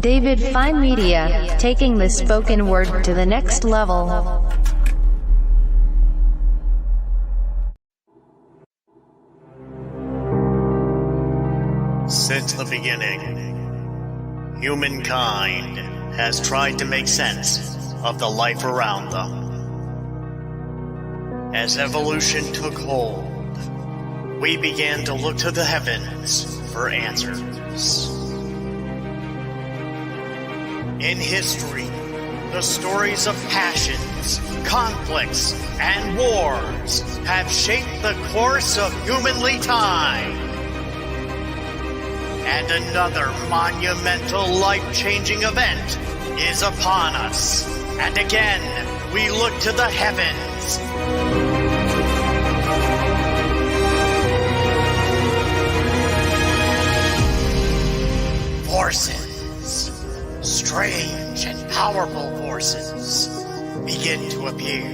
David Fine Media, taking the spoken word to the next level. Since the beginning, humankind has tried to make sense of the life around them. As evolution took hold, we began to look to the heavens for answers. In history, the stories of passions, conflicts, and wars have shaped the course of humanly time. And another monumental, life-changing event is upon us. And again, we look to the heavens. Forces, strange and powerful forces, begin to appear.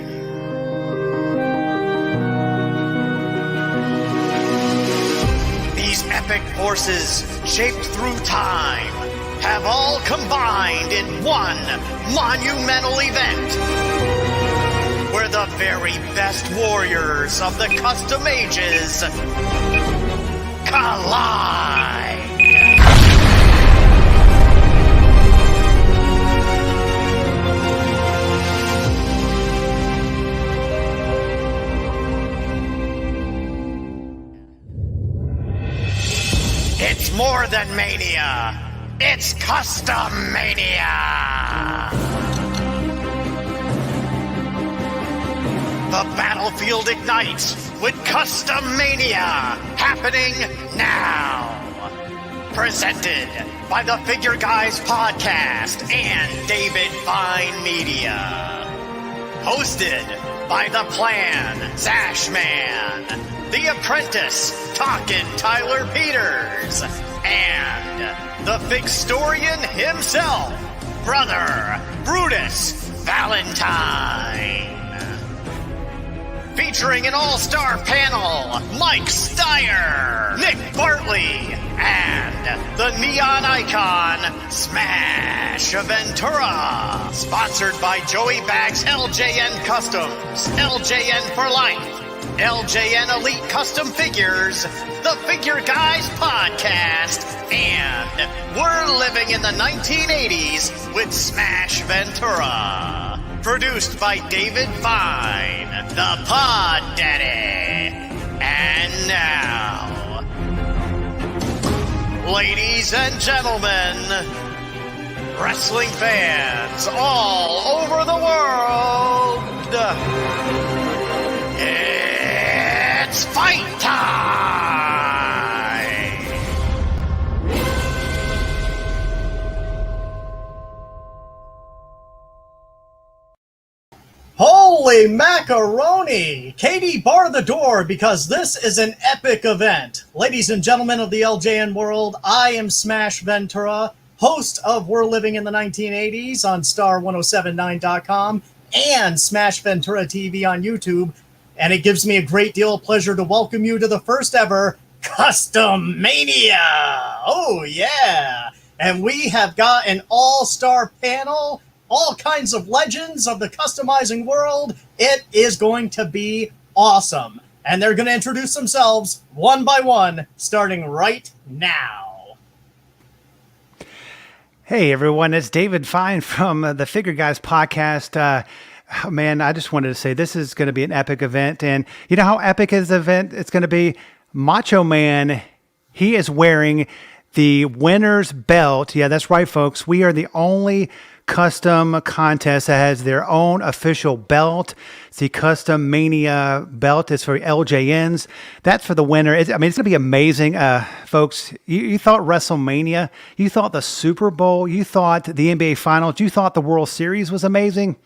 These epic forces, shaped through time, have all combined in one monumental event, where the very best warriors of the custom ages collide. It's more than mania. It's CustomMania! The battlefield ignites with CustomMania happening now. Presented by the Figure Guys Podcast and David Fine Media. Hosted by The Plan, Zashman, The Apprentice, Talkin' Tyler Peters, and the Figstorian himself, Brother Brutus Valentine. Featuring an all-star panel, Mike Steyer, Nick Bartley, and the neon icon, Smash Ventura. Sponsored by Joey Bag's LJN Customs, LJN for Life, LJN Elite Custom Figures, the Figure Guys Podcast, and We're Living in the 1980s with Smash Ventura. Produced by David Fine, the Pod Daddy. And now, ladies and gentlemen, wrestling fans all over the world, it's fight time! Holy macaroni! Katie, bar the door because this is an epic event. Ladies and gentlemen of the LJN world, I am Smash Ventura, host of We're Living in the 1980s on star1079.com and Smash Ventura TV on YouTube. And it gives me a great deal of pleasure to welcome you to the first ever CustomMania. Oh, yeah. And we have got an all-star panel, all kinds of legends of the customizing world. It is going to be awesome. And they're going to introduce themselves one by one, starting right now. Hey, everyone. It's David Fine from the Figure Guys Podcast. Man, I just wanted to say this is going to be an epic event. And you know how epic is the event? It's going to be Macho Man. He is wearing the winner's belt. Yeah, that's right, folks. We are the only custom contest that has their own official belt. It's the CustomMania belt. It's for LJNs. That's for the winner. It's going to be amazing. Folks, you thought WrestleMania, you thought the Super Bowl, you thought the NBA Finals, you thought the World Series was amazing.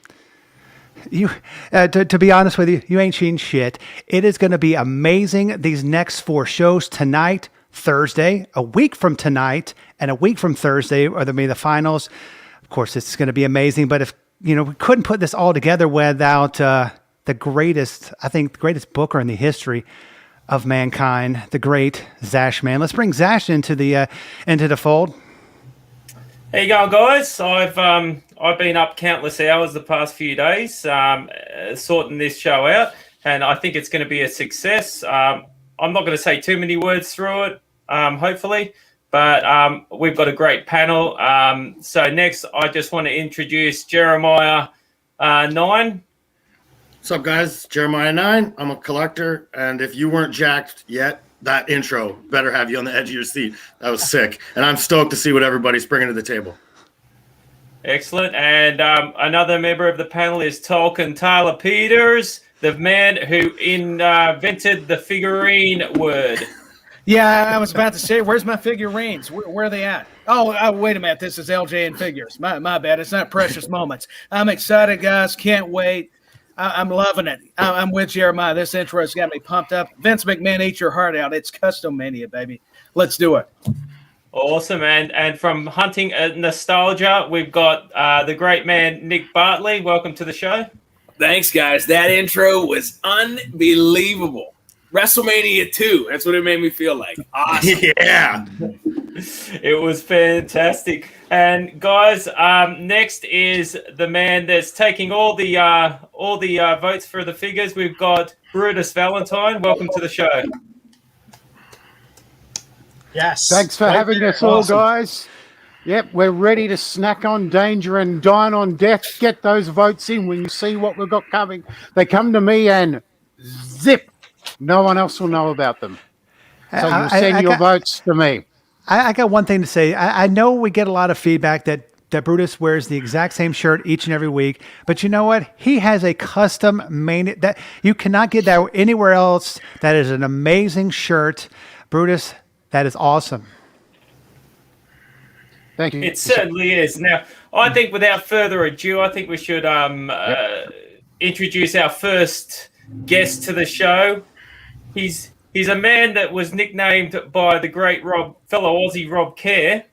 To be honest with you, you ain't seen shit. It is going to be amazing. These next 4 shows tonight, Thursday, a week from tonight, and a week from Thursday are going to be the finals. Of course, it's going to be amazing. But if we couldn't put this all together without the greatest booker in the history of mankind, the great Zash Man. Let's bring Zash into the fold. How you going, guys? I've been up countless hours the past few days sorting this show out, and I think it's going to be a success. I'm not going to say too many words through it, hopefully, but we've got a great panel. So next, I just want to introduce Jeremiah 9. What's up, guys? Jeremiah 9. I'm a collector, and if you weren't jacked yet, that intro better have you on the edge of your seat. That was sick, and I'm stoked to see what everybody's bringing to the table. Excellent. And another member of the panel is Tolkien Tyler Peters, the man who invented the figurine word. Yeah, I was about to say, where's my figurines? Where are they at? Oh, wait a minute. This is LJ and Figures. My bad. It's not Precious Moments. I'm excited, guys. Can't wait. I'm loving it. I'm with Jeremiah. This intro has got me pumped up. Vince McMahon, eat your heart out. It's CustomMania, baby. Let's do it. Awesome. And from Hunting Nostalgia, we've got the great man, Nick Bartley. Welcome to the show. Thanks, guys. That intro was unbelievable. WrestleMania 2. That's what it made me feel like. Awesome. Yeah. It was fantastic. And guys, next is the man that's taking all the votes for the figures. We've got Brutus Valentine. Welcome to the show. Yes. Thanks for having us all, guys. Yep, we're ready to snack on danger and dine on death. Get those votes in when you see what we've got coming. They come to me and zip. No one else will know about them. So you send your votes to me. I got one thing to say. I know we get a lot of feedback that Brutus wears the exact same shirt each and every week, but you know what? He has a custom mania that you cannot get that anywhere else. That is an amazing shirt. Brutus, that is awesome. Thank you. It certainly is. Now, I think without further ado, I think we should introduce our first guest to the show. He's a man that was nicknamed by the great fellow Aussie Rob Kerr.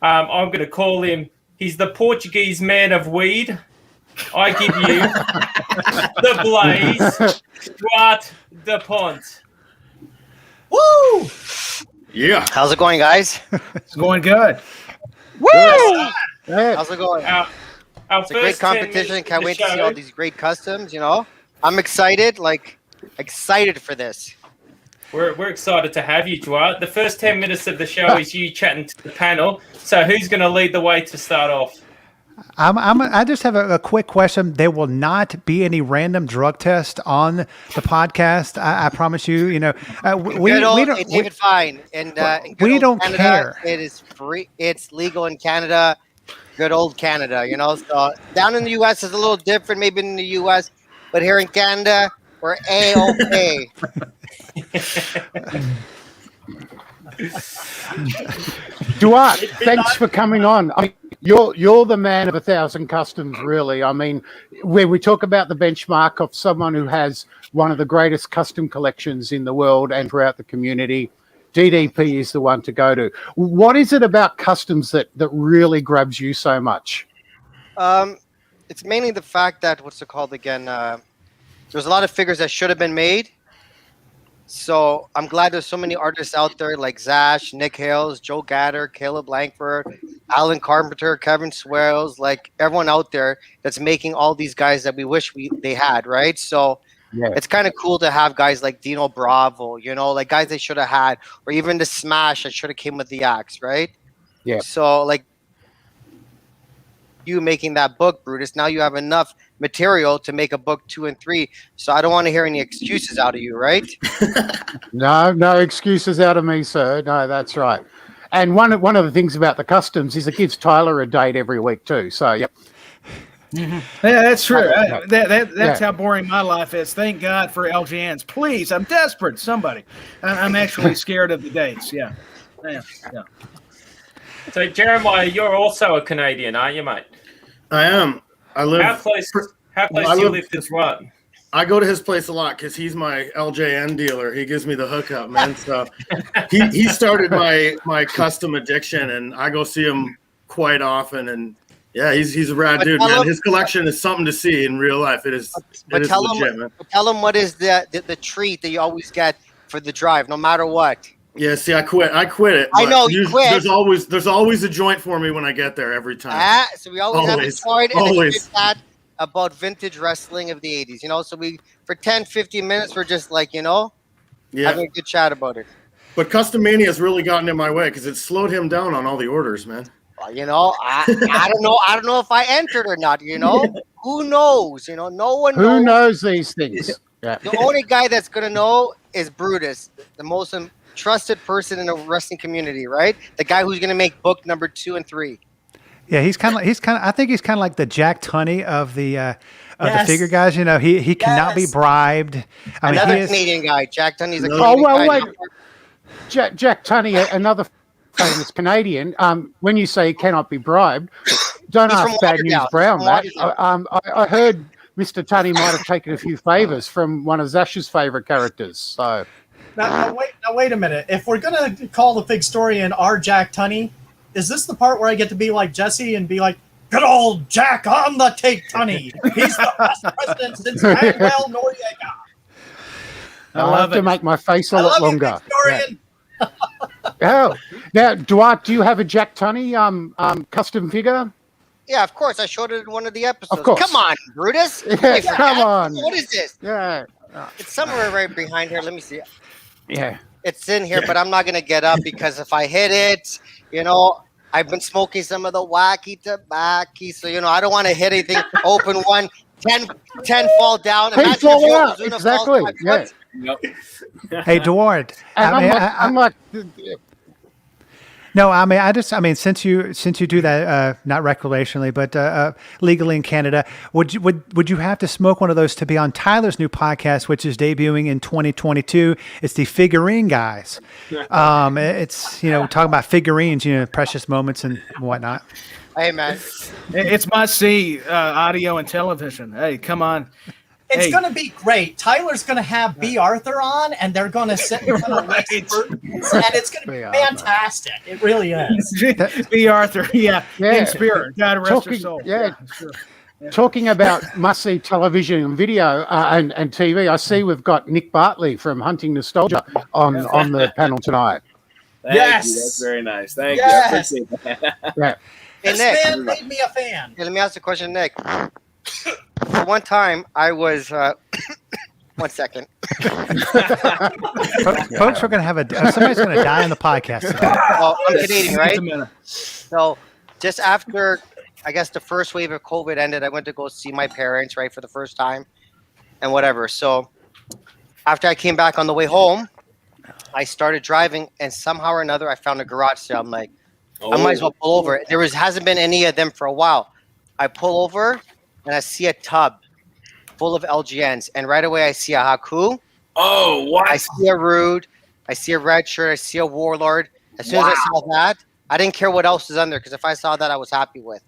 I'm going to call him, he's the Portuguese man of weed. I give you the Blaze, Duarte de Pont. Woo! Yeah. How's it going, guys? It's going good. Woo! Yeah. How's it going? It's a great competition. Can't wait to see all these great customs, you know. I'm excited for this. We're excited to have you, Duarte. The first 10 minutes of the show is you chatting to the panel. So who's going to lead the way to start off? I just have a quick question. There will not be any random drug test on the podcast. I promise you. You know, we don't. David Fine and we don't Canada, care. It is free. It's legal in Canada. Good old Canada, you know. So down in the U.S. is a little different, maybe in the U.S., but here in Canada, we're A-OK. Duarte, thanks for coming on. I mean, you're the man of 1,000 customs, really. I mean, when we talk about the benchmark of someone who has one of the greatest custom collections in the world and throughout the community, DDP is the one to go to. What is it about customs that really grabs you so much? It's mainly the fact that, what's it called again? There's a lot of figures that should have been made. So I'm glad there's so many artists out there like Zash, Nick Hales, Joe Gatter, Caleb Langford, Alan Carpenter, Kevin Swales, like everyone out there that's making all these guys that we wish they had, right? So yeah. It's kind of cool to have guys like Dino Bravo, you know, like guys they should have had, or even the Smash that should have came with the axe, right? Yeah. So like you making that book, Brutus, now you have enough material to make a book 2 and 3. So I don't want to hear any excuses out of you, right? No excuses out of me, sir. No, that's right. And one of the things about the customs is it gives Tyler a date every week too. So yep. Mm-hmm. Yeah, that's true. That's how boring my life is. Thank God for LGNs. Please, I'm desperate. Somebody. I'm actually scared of the dates. Yeah. So, Jeremiah, you're also a Canadian, aren't you, mate? I am. I live. How close do you live to Duarte? I go to his place a lot because he's my LJN dealer. He gives me the hookup, man. So he started my custom addiction, and I go see him quite often. And yeah, he's a rad dude, man. His collection is something to see in real life. It is. But tell him what is the treat that you always get for the drive, no matter what. Yeah, see, I quit it. I but know you quit. There's always a joint for me when I get there every time. So we always have a joint and a chit chat about vintage wrestling of the 80s. You know, so we for 10, 15 minutes we're just like, having a good chat about it. But CustomMania has really gotten in my way because it slowed him down on all the orders, man. Well, I don't know. I don't know if I entered or not. Who knows? No one. Who knows these things? Yeah. The only guy that's gonna know is Brutus, the most trusted person in the wrestling community, right? The guy who's gonna make book number 2 and 3. Yeah, I think he's kind of like the Jack Tunney of the figure guys. He cannot be bribed. Another Canadian guy, Jack Tunney's a Canadian Oh well, guy. wait. Jack Tunney, another famous Canadian. When you say he cannot be bribed, don't ask Bad News Brown that. I heard Mr. Tunney might have taken a few favors from one of Zash's favorite characters. So now wait a minute. If we're gonna call the Figstorian our Jack Tunney, is this the part where I get to be like Jesse and be like, "Good old Jack on the take, Tunney. He's the best president since Manuel Noriega." I'll have to make my face a lot longer. Figstorian. Oh, now Duarte, do you have a Jack Tunney custom figure? Yeah, of course. I showed it in one of the episodes. Of course. Come on, Brutus. Yeah, come on. What is this? Yeah. It's somewhere right behind here. Let me see. Yeah. It's in here, but I'm not going to get up because if I hit it, I've been smoking some of the wacky tobacco. So, I don't want to hit anything. Open one, 10 fall down. Hey, fall out. Exactly. Yeah. Nope. Hey, Duarte. Since you do that, not recreationally, but legally in Canada, would you have to smoke one of those to be on Tyler's new podcast, which is debuting in 2022? It's the Figurine Guys. It's talking about figurines, precious moments and whatnot. Hey, man, it's must-see audio and television. Hey, come on. It's going to be great. Tyler's going to have B. Arthur on, and they're going to sit in front of experts, and it's going to be fantastic. It really is. B. Arthur, in spirit. God rest her soul. Yeah, sure. Talking about must-see television and video and TV, I see we've got Nick Bartley from Hunting Nostalgia on the panel tonight. Thank you. That's very nice. Thank you. I appreciate that. Yeah. Hey, This Nick. man made me a fan. Let me ask a question, Nick. One time I was 1 second. Folks are going to have somebody's going to die on the podcast. Well, I'm Canadian, right? So just after, I guess, the first wave of COVID ended, I went to go see my parents, right, for the first time and whatever. So after I came back on the way home, I started driving, and somehow or another I found a garage sale. I'm like, I might as well pull over. Hasn't been any of them for a while. I pull over and I see a tub full of LGNs, and right away I see a Haku. Oh, what? I see a Rude. I see a Red Shirt. I see a Warlord. As soon as I saw that, I didn't care what else was on there, because if I saw that, I was happy with.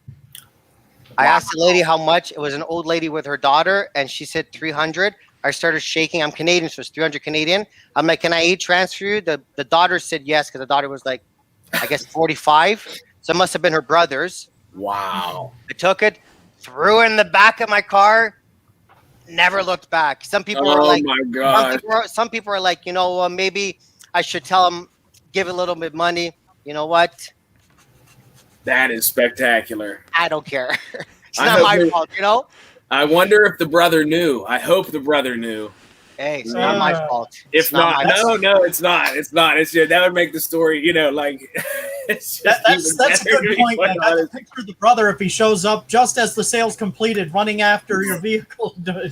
I asked the lady how much. It was an old lady with her daughter, and she said 300. I started shaking. I'm Canadian, so it's 300 Canadian. I'm like, can I transfer you? The daughter said yes, because the daughter was like, I guess 45. So it must have been her brother's. Wow. I took it, threw it in the back of my car, never looked back. Some people are like, my God. Some people are like, maybe I should tell them, give a little bit of money. You know what? That is spectacular. I don't care. It's not my fault, I wonder if the brother knew. I hope the brother knew. Hey, it's not my fault. If not, no, it's not. It's not. It's just, that would make the story, it's just that's a good point. Man. I can picture the brother if he shows up just as the sale's completed, running after your vehicle. No!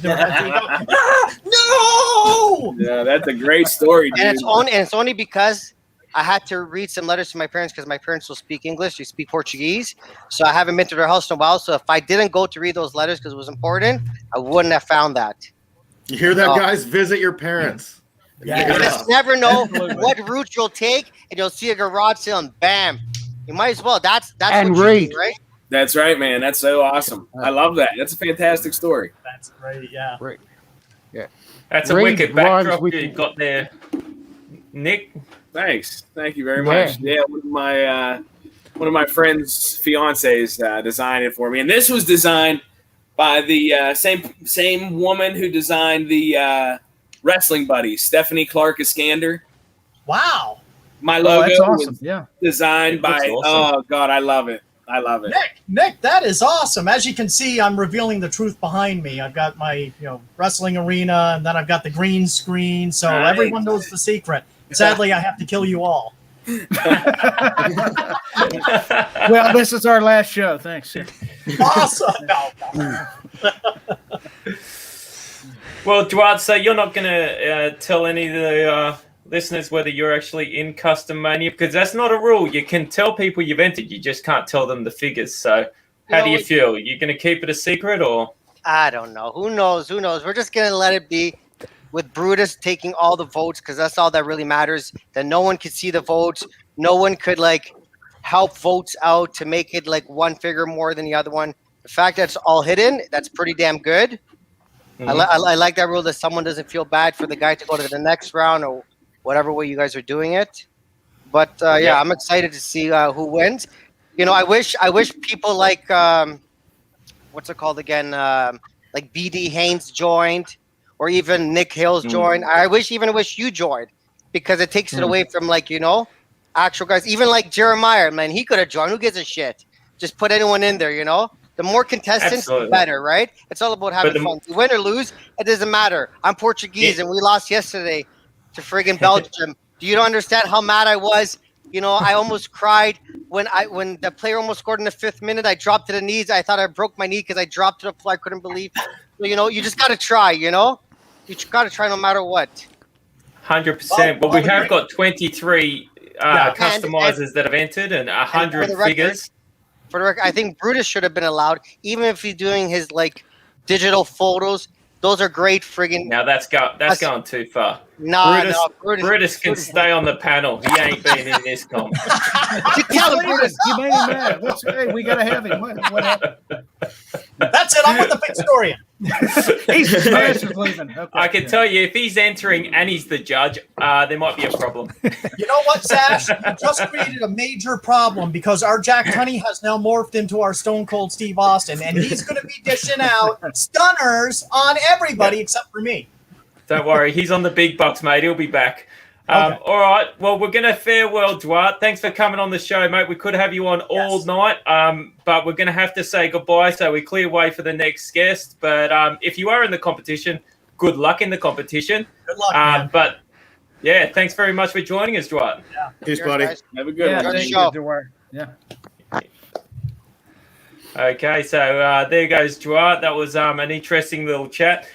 Yeah, that's a great story, dude. And it's only because I had to read some letters to my parents, because my parents will speak English. They speak Portuguese. So I haven't been to their house in a while. So if I didn't go to read those letters because it was important, I wouldn't have found that. You hear that, guys? Visit your parents. Yeah. You just never know what route you'll take, and you'll see a garage sale, and bam, you might as well. That's and what read, you do, right? That's right, man. That's so awesome. I love that. That's a fantastic story. That's great. Yeah. Great. Yeah. That's a wicked backdrop you got there, Nick. Thanks. Thank you very much. Yeah, one of my friend's fiancés designed it for me, and this was designed by the same woman who designed the Wrestling Buddies, Stephanie Clark Iskander. Wow. My logo that's awesome. was Yeah. designed by. awesome. Oh God, I love it. I love it. Nick, that is awesome. As you can see, I'm revealing the truth behind me. I've got my wrestling arena, and then I've got the green screen, so everyone knows the secret. Sadly, I have to kill you all. Well, this is our last show. Thanks. Awesome. No. Well, Dwight, so you're not going to tell any of the listeners whether you're actually in CustomMania, because that's not a rule. You can tell people you've entered, you just can't tell them the figures. So how do you feel? You going to keep it a secret, or? I don't know. Who knows? We're just going to let it be, with Brutus taking all the votes, because that's all that really matters. That no one could see the votes. No one could help votes out to make it one figure more than the other one. The fact that it's all hidden, that's pretty damn good. Mm-hmm. I like that rule, that someone doesn't feel bad for the guy to go to the next round or whatever way you guys are doing it. But yeah, I'm excited to see who wins. I wish people what's it called again? Like BD Haynes joined, or even Nick Hales joined. I wish you joined, because it takes it away from actual guys. Even like Jeremiah, man, he could have joined. Who gives a shit? Just put anyone in there, The more contestants, the better, right? It's all about having fun. Win or lose, it doesn't matter. I'm Portuguese, and we lost yesterday to friggin' Belgium. Do you don't understand how mad I was? I almost cried when the player almost scored in the 5th minute. I dropped to the knees. I thought I broke my knee because I dropped to the floor. I couldn't believe. You just got to try, You got to try no matter what. 100%. Well, we have got 23 customizers that have entered and 100 figures. For the record, I think Brutus should have been allowed, even if he's doing his digital photos. Those are great friggin'. Now that's going too far. Brutus can stay on the panel. He ain't been in this comp. Tell him, Brutus. You made him mad. Hey, we gotta have him. What happened? That's it. I'm with the Victorian. He's leaving. Okay, I can tell you, if he's entering and he's the judge, there might be a problem. You know what, Sash? You just created a major problem, because our Jack Tunney has now morphed into our Stone Cold Steve Austin, and he's going to be dishing out stunners on everybody except for me. Don't worry, he's on the big bucks, mate. He'll be back. Okay. All right. Well, we're going to farewell, Dwight. Thanks for coming on the show, mate. We could have you on all night, but we're going to have to say goodbye, so we clear way for the next guest. But if you are in the competition, good luck in the competition. Good luck, man. But, yeah, thanks very much for joining us, Dwight. Yeah. Peace, buddy. Have a good one. Thank you. Yeah. Okay, so there goes Dwight. That was an interesting little chat.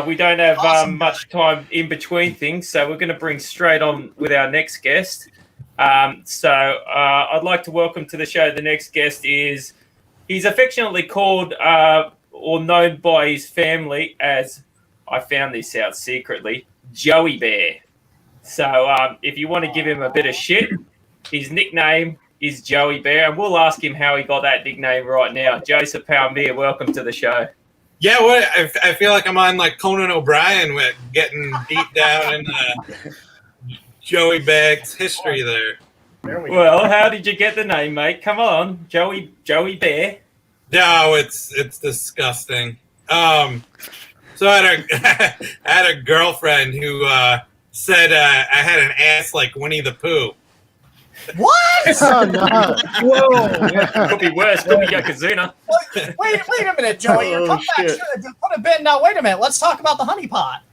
We don't have much time in between things, so we're going to bring straight on with our next guest. So I'd like to welcome to the show the next guest. He's affectionately called or known by his family as, I found this out secretly, Joey Bear. So if you want to give him a bit of shit, his nickname is Joey Bear, and we'll ask him how he got that nickname right now. Joseph Palmier, welcome to the show. Yeah, I feel like I'm on Conan O'Brien with getting deep down in Joey Bear's history there. Well, how did you get the name, mate? Come on, Joey Bear. No, it's disgusting. So I had a girlfriend who said I had an ass like Winnie the Pooh. What? Oh, no. Whoa. Could be worse. Could be Yokozuna. Wait a minute, Joey. Your comeback should have put a bit. Now, wait a minute. Let's talk about the honey pot.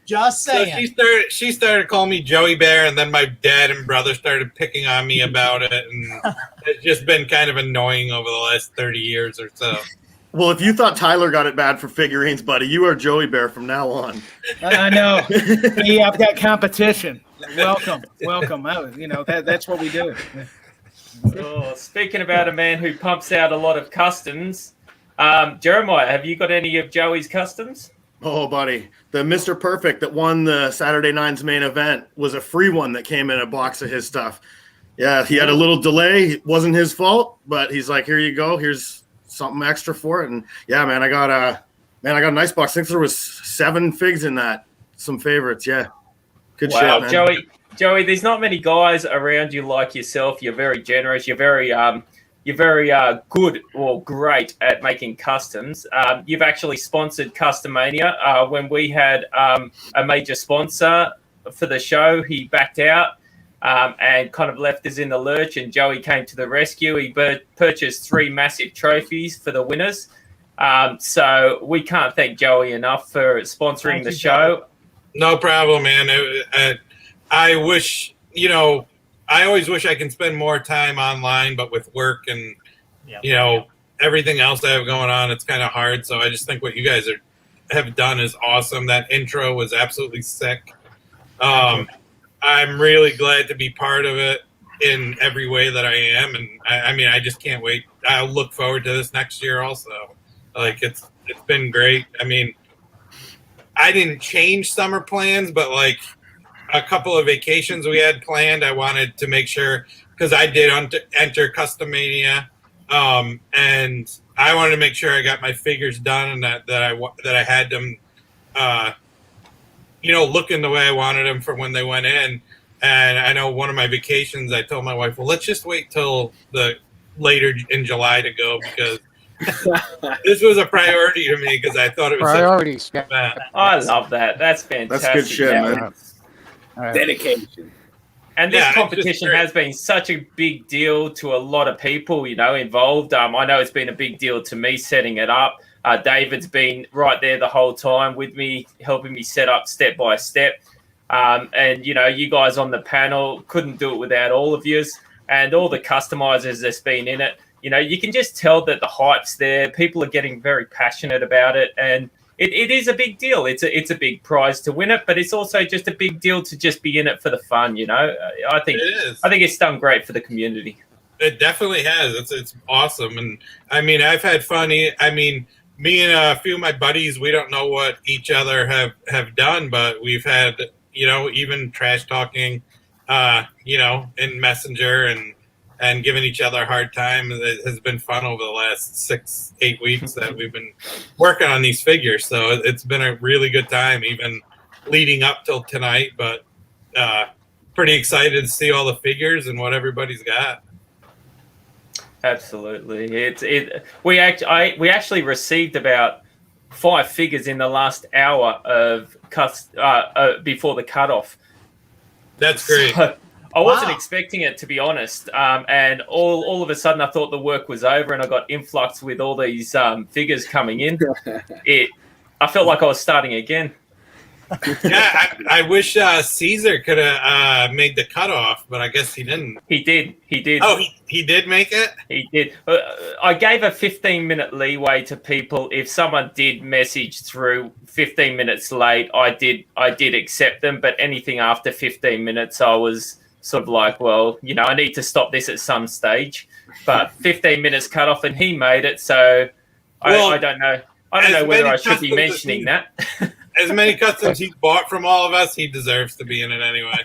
Just saying. So she started calling me Joey Bear, and then my dad and brother started picking on me about it, and it's just been kind of annoying over the last 30 years or so. Well, if you thought Tyler got it bad for figurines, buddy, you are Joey Bear from now on. I know. Hey, I've got competition. Welcome. That's what we do. Oh, speaking about a man who pumps out a lot of customs, Jeremiah, have you got any of Joey's customs? Oh, buddy. The Mr. Perfect that won the Saturday Nine's main event was a free one that came in a box of his stuff. Yeah, he had a little delay. It wasn't his fault, but he's like, here you go. Here's something extra for it. And yeah, man, I got a nice box. I think there was 7 figs in that. Some favorites. Yeah. Good shit, man. Joey, there's not many guys around you like yourself. You're very generous. You're very, you're very good or great at making customs. You've actually sponsored CustomMania. When we had a major sponsor for the show, he backed out and kind of left us in the lurch, and Joey came to the rescue. He purchased 3 massive trophies for the winners. So we can't thank Joey enough for sponsoring the show. No problem, man. I wish, I always wish I can spend more time online, but with work and, everything else I have going on, it's kind of hard. So I just think what you guys have done is awesome. That intro was absolutely sick. I'm really glad to be part of it in every way that I am. And I just can't wait. I'll look forward to this next year also. Like it's been great. I mean, I didn't change summer plans, but like a couple of vacations we had planned, I wanted to make sure, because I did enter CustomMania, and I wanted to make sure I got my figures done and that I had them, looking the way I wanted them for when they went in. And I know one of my vacations, I told my wife, well, let's just wait till the later in July to go, because this was a priority to me, because I thought it was priorities. I love that. That's fantastic. That's good shit, man. Dedication. And this competition has been such a big deal to a lot of people, involved. I know it's been a big deal to me setting it up. David's been right there the whole time with me, helping me set up step by step. And, you guys on the panel, couldn't do it without all of yous, and all the customizers that's been in it. You can just tell that the hype's there. People are getting very passionate about it, and it is a big deal. It's a big prize to win it, but it's also just a big deal to just be in it for the fun. I think it's done great for the community. It definitely has. It's awesome, and I've had fun. Me and a few of my buddies, we don't know what each other have done, but we've had even trash talking, in Messenger and giving each other a hard time. It has been fun over the last 6-8 weeks that we've been working on these figures. So it's been a really good time, even leading up till tonight. But pretty excited to see all the figures and what everybody's got. Absolutely, we actually received about 5 figures in the last hour of before the cutoff. That's great. So, I wasn't expecting it, to be honest. And all of a sudden, I thought the work was over, and I got influx with all these figures coming in. I felt like I was starting again. Yeah, I wish Caesar could have made the cutoff, but I guess he didn't. He did. Oh, he did make it? He did. I gave a 15-minute leeway to people. If someone did message through 15 minutes late, I did accept them. But anything after 15 minutes, I was sort of like, well, I need to stop this at some stage. But 15 minutes cut off, and he made it. So I don't know. I don't know whether I should be mentioning that. As many customs he's bought from all of us, he deserves to be in it anyway.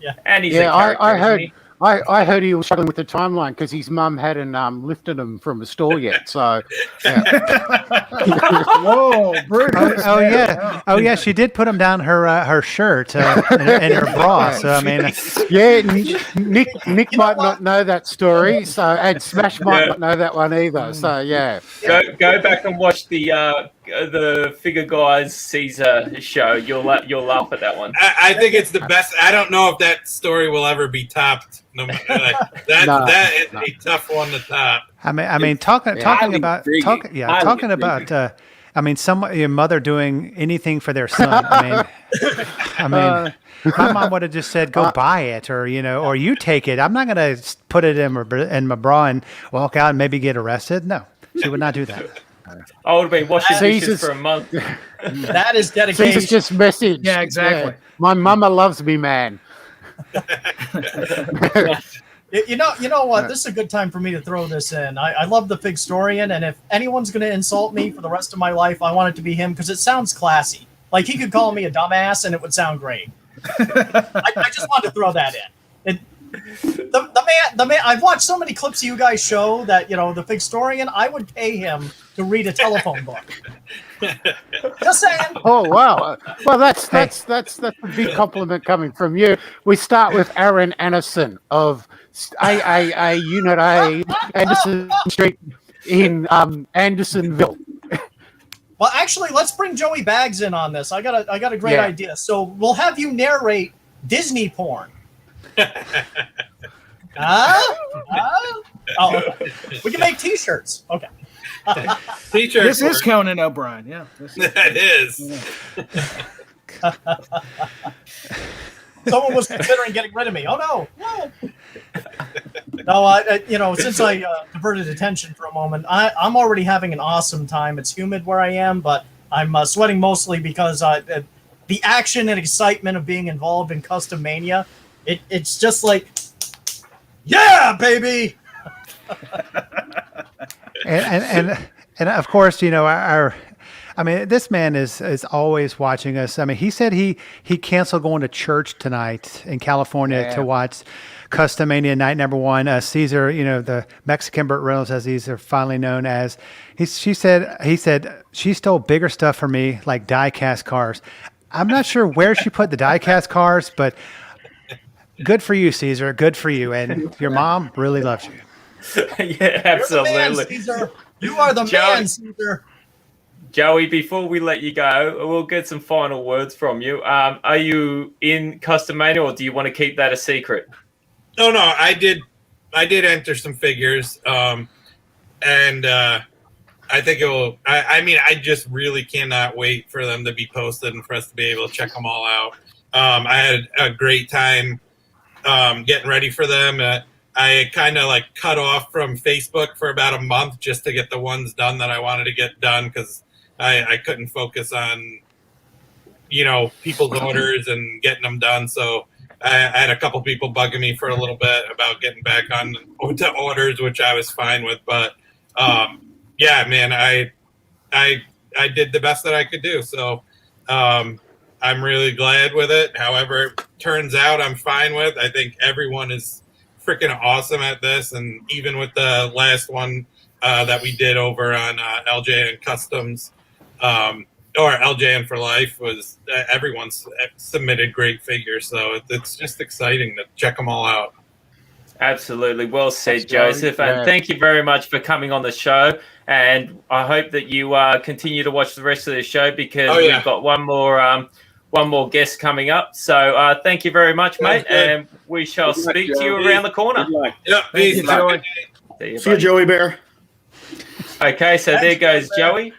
Yeah, and he's a character, I heard he was struggling with the timeline because his mum hadn't lifted him from a store yet. So, whoa, Brutus! Oh yeah, she did put him down her shirt and her bra. So Nick might not know that story. So and Smash might not know that one either. So go back and watch the Figure Guys Caesar show. You'll laugh at that one. I think it's the best. I don't know if that story will ever be topped. No, that is a tough one to top. Talking about your mother doing anything for their son. My mom would have just said, "Go buy it," or you take it. I'm not going to put it in my bra and walk out and maybe get arrested. No, she would not do that. I would have been washing dishes for a month. That is dedication. It's just message. Yeah, exactly. Yeah. My mama loves me, man. You know what? This is a good time for me to throw this in. I love the Figstorian, and if anyone's going to insult me for the rest of my life, I want it to be him because it sounds classy. Like he could call me a dumbass, and it would sound great. I just wanted to throw that in. The man. I've watched so many clips of you guys show that the Figstorian. I would pay him to read a telephone book. Just saying. Oh wow! Well, that's a big compliment coming from you. We start with Aaron Anderson of AAA Unit A, Anderson Street in Andersonville. Well, actually, let's bring Joey Bags in on this. I got a great idea. So we'll have you narrate Disney porn. Oh, we can make T-shirts. Okay. This is Conan O'Brien. Yeah, that is. Someone was considering getting rid of me. Oh no! No, since I diverted attention for a moment, I'm already having an awesome time. It's humid where I am, but I'm sweating mostly because the action and excitement of being involved in CustomMania. It's just like, yeah, baby. and of course, this man is always watching us. I mean, he said he canceled going to church tonight in California to watch CustomMania Night #1. Caesar, the Mexican Burt Reynolds, as these are finally known as. He said she stole bigger stuff from me, like die-cast cars. I'm not sure where she put the die-cast cars, but good for you, Caesar. Good for you, and your mom really loves you. Yeah, absolutely. You're the man, Caesar. You are the man, Caesar. Joey, before we let you go, we'll get some final words from you. Are you in CustomMania, or do you want to keep that a secret? No, I did enter some figures, and I think it will. I just really cannot wait for them to be posted and for us to be able to check them all out. I had a great time getting ready for them. I kind of cut off from Facebook for about a month just to get the ones done that I wanted to get done, because I couldn't focus on, people's orders and getting them done. So I had a couple people bugging me for a little bit about getting back on to orders, which I was fine with. But yeah, man, I did the best that I could do. So I'm really glad with it. However it turns out, I'm fine with. I think everyone is freaking awesome at this, and even with the last one that we did over on LJN Customs or LJN for Life, was everyone's submitted great figures, so it's just exciting to check them all out. Absolutely. Well said, Joseph, and thank you very much for coming on the show, and I hope that you continue to watch the rest of the show, because we've got one more guest coming up. So thank you very much, mate, and we shall speak to you around the corner. Yeah, peace. See you, Joey Bear. Okay, so there goes Joey.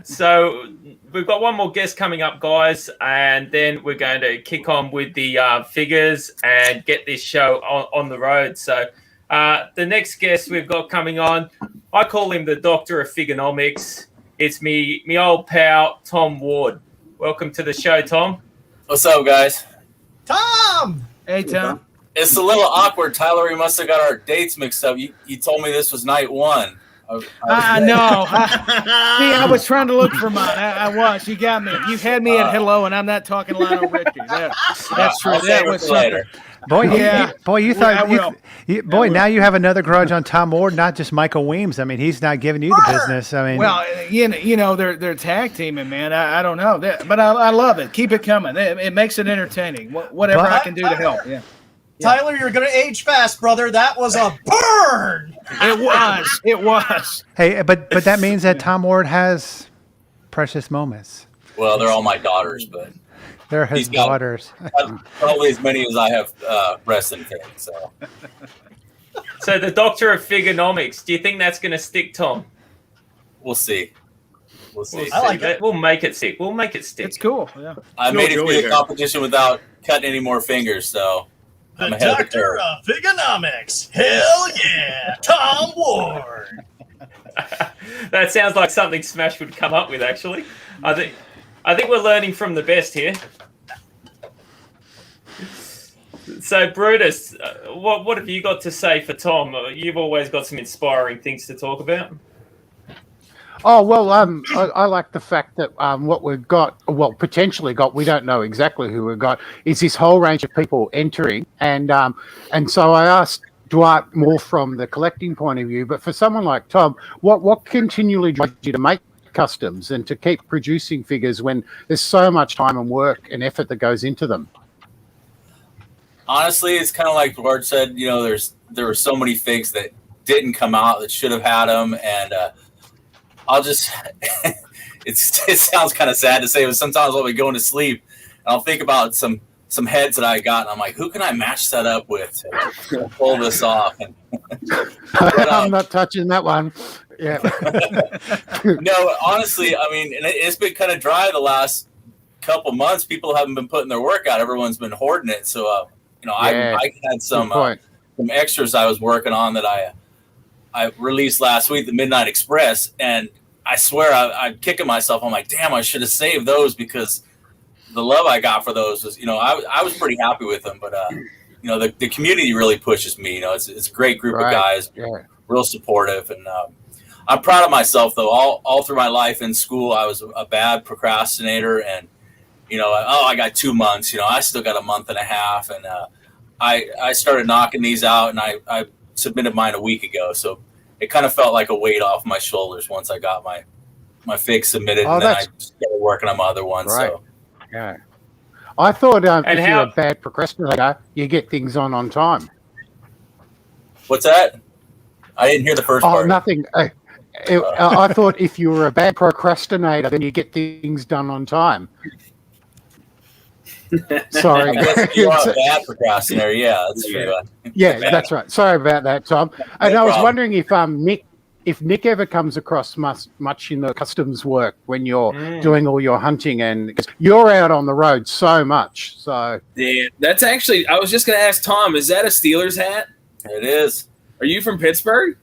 So we've got one more guest coming up, guys, and then we're going to kick on with the figures and get this show on the road. So the next guest we've got coming on, I call him the Doctor of Figonomics. It's me old pal, Tom Ward. Welcome to the show, Tom. What's up, guys? Tom! Hey, Tom. It's a little awkward, Tyler. We must have got our dates mixed up. You told me this was night one. I know. I was trying to look for mine. I was. You got me. You had me at hello, and I'm not talking Lionel Richie. That's true. That was later. Boy, you thought, now you have another grudge on Tom Ward, not just Michael Weems. I mean, he's not giving you the business. I mean, well, they're tag teaming, man. I don't know, but I love it. Keep it coming. It makes it entertaining. Whatever I can do to help. Yeah. Tyler, you're going to age fast, brother. That was a burn. It was. Hey, but that means that Tom Ward has precious moments. Well, they're all my daughters, but they're his daughters. Probably as many as I have breasts and tits. So the Doctor of Figonomics, do you think that's going to stick, Tom? We'll see. We'll see. I like it. We'll make it stick. It's cool. Yeah. I made it through the competition without cutting any more fingers, so. The Doctor of Figonomics. Hell yeah, Tom Ward. That sounds like something Smash would come up with, actually. I think we're learning from the best here. So, Brutus, what have you got to say for Tom? You've always got some inspiring things to talk about. Oh, well, I like the fact that what we've got, well, potentially got, we don't know exactly who we've got, is this whole range of people entering. And so I asked Dwight, more from the collecting point of view, but for someone like Tom, what continually drives you to make customs and to keep producing figures when there's so much time and work and effort that goes into them? Honestly, it's kind of like Bart said. You know, there were so many figs that didn't come out that should have had them, and I'll just it sounds kind of sad to say, but sometimes I'll be going to sleep and I'll think about some heads that I got, and I'm like, who can I match that up with to pull this off? And, but, I'm not touching that one. Yeah. No, honestly, I mean, and it's been kind of dry the last couple months. People haven't been putting their work out. Everyone's been hoarding it. So, you know, I had some extras I was working on that I released last week, the Midnight Express, and I swear I'm kicking myself. I'm like, damn, I should have saved those, because the love I got for those was, you know, I was pretty happy with them. But, you know, the community really pushes me. You know, it's a great group of guys, real supportive. And I'm proud of myself, though. All through my life in school, I was a bad procrastinator. And, you know, I got 2 months. You know, I still got a month and a half. And I started knocking these out, and I submitted mine a week ago. So it kind of felt like a weight off my shoulders once I got my fig submitted, and then I started working on my other ones. Right. So. Yeah. I thought if you're a bad procrastinator, you get things on time. What's that? I didn't hear the first part. Oh, nothing. I thought if you were a bad procrastinator, then you get things done on time. Sorry. I guess you are a bad procrastinator. Yeah, that's true. Yeah, that's right. Sorry about that, Tom. And I was wondering if Nick ever comes across much in the customs work when you're doing all your hunting, and because you're out on the road so much. So yeah, that's actually, I was just going to ask Tom, is that a Steelers hat? It is. Are you from Pittsburgh?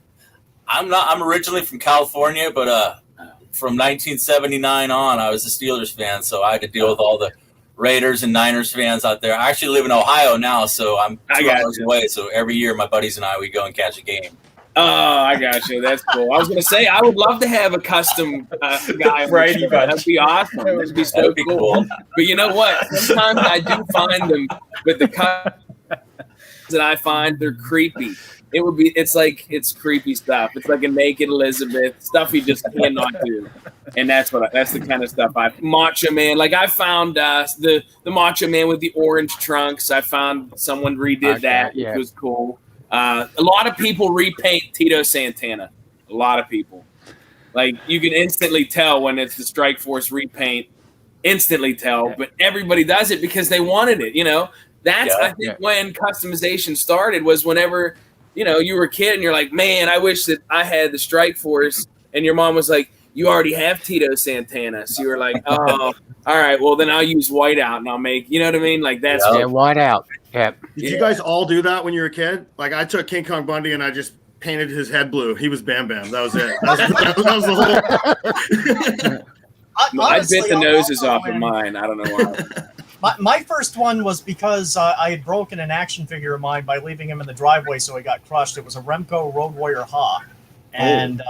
I'm not. I'm originally from California, but from 1979 on, I was a Steelers fan, so I had to deal with all the Raiders and Niners fans out there. I actually live in Ohio now, so I'm 2 hours away. So every year, my buddies and we go and catch a game. Oh, I got you. That's cool. I was going to say, I would love to have a custom guy. Brady Bunch. That'd be awesome. That'd be so cool. But you know what? Sometimes I do find them, but the customs that I find, they're creepy. It's creepy stuff. It's like a naked Elizabeth, stuff you just cannot do. And that's the kind of stuff Macho Man. Like I found the Macho Man with the orange trunks. I found someone redid that, which was cool. A lot of people repaint Tito Santana. A lot of people. Like you can instantly tell when it's the Strike Force repaint. Instantly tell, but everybody does it because they wanted it. You know, that's I think when customization started was whenever, you know, you were a kid and you're like, man, I wish that I had the Strike Force, and your mom was like, you already have Tito Santana, so you were like, oh, all right, well then I'll use whiteout and I'll make, you know what I mean? Like that's whiteout. Yeah. Did you guys all do that when you were a kid? Like I took King Kong Bundy and I just painted his head blue. He was Bam Bam. That was it. That was the whole. I bit the noses off of mine. I don't know why. My first one was because I had broken an action figure of mine by leaving him in the driveway, so he got crushed. It was a Remco Road Warrior Ha, and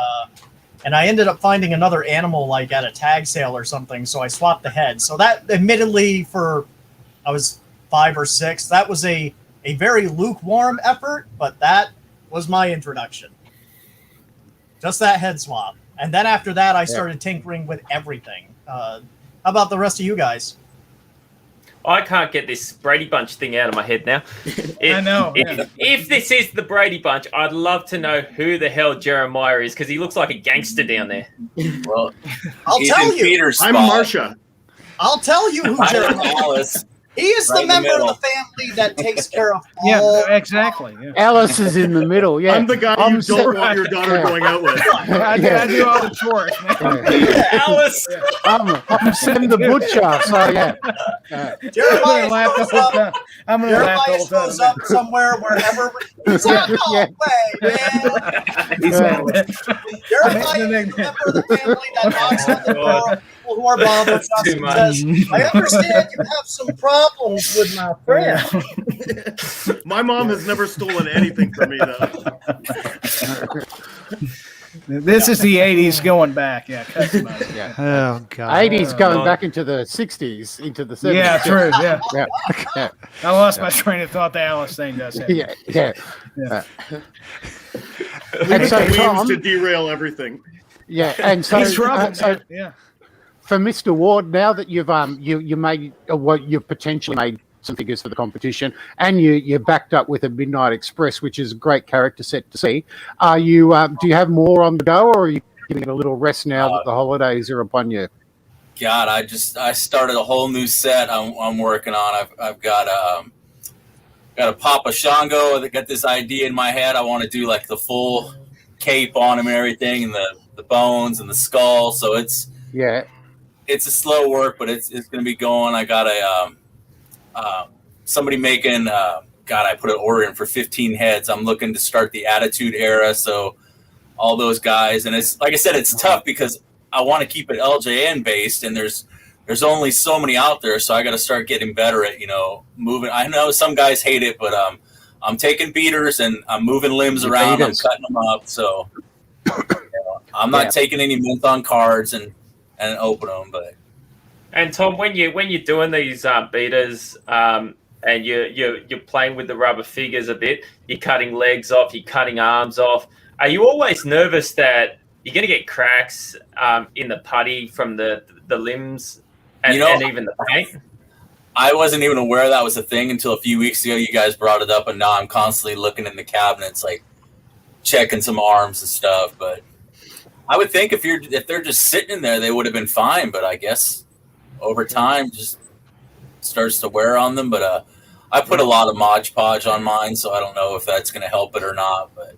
I ended up finding another animal like at a tag sale or something. So I swapped the head. So that, admittedly, I was 5 or 6. That was a very lukewarm effort, but that was my introduction. Just that head swap, and then after that, I started tinkering with everything. How about the rest of you guys? I can't get this Brady Bunch thing out of my head now. I know. If this is the Brady Bunch, I'd love to know who the hell Jeremiah is, because he looks like a gangster down there. Well, I'll tell you. I'm Marsha. I'll tell you who Jeremiah is. He is the member of the family that takes care of all. Yeah, exactly. Yeah. Alice is in the middle. Yeah, I'm the guy you don't want your daughter going out with. I do all the chores, man. Alice. I'm Sam the Butcher. So yeah. Jeremiah shows up somewhere wherever. He's out all way, man. Jeremiah is the member of the family that knocks on the door. Who are bothered us and says, I understand you have some problems with my friend. My mom has never stolen anything from me, though. This is the 80s going back. Yeah. Yeah. Oh God. 80s going back into the 60s, into the 70s. Yeah, true. Yeah. Yeah. I lost my train of thought. The Alice thing does happen. Yeah. And so Tom, to derail everything. Yeah, and so, He's rubbing, so yeah. for Mr. Ward, now that you've you made you've potentially made some figures for the competition, and you're backed up with a Midnight Express, which is a great character set to see. Are you do you have more on the go, or are you giving it a little rest now that the holidays are upon you? God, I started a whole new set I'm working on. I've got a Papa Shango that got this idea in my head. I want to do like the full cape on him and everything, and the bones and the skull. So it's a slow work, but it's going to be going. I got somebody making. God, I put an order in for 15 heads. I'm looking to start the Attitude Era. So all those guys, and it's like I said, it's tough because I want to keep it LJN based, and there's only so many out there, so I got to start getting better at moving. I know some guys hate it, but I'm taking beaters and I'm moving limbs around. I'm cutting them up, so I'm not taking any mint on cards and open them. And Tom, when you're doing these beaters and you're playing with the rubber figures a bit, you're cutting legs off, you're cutting arms off. Are you always nervous that you're going to get cracks in the putty from the limbs and even the paint? I wasn't even aware that was a thing until a few weeks ago. You guys brought it up, and now I'm constantly looking in the cabinets, like checking some arms and stuff. But I would think if they're just sitting in there, they would have been fine. But I guess over time, just starts to wear on them. But I put a lot of Mod Podge on mine, so I don't know if that's going to help it or not. But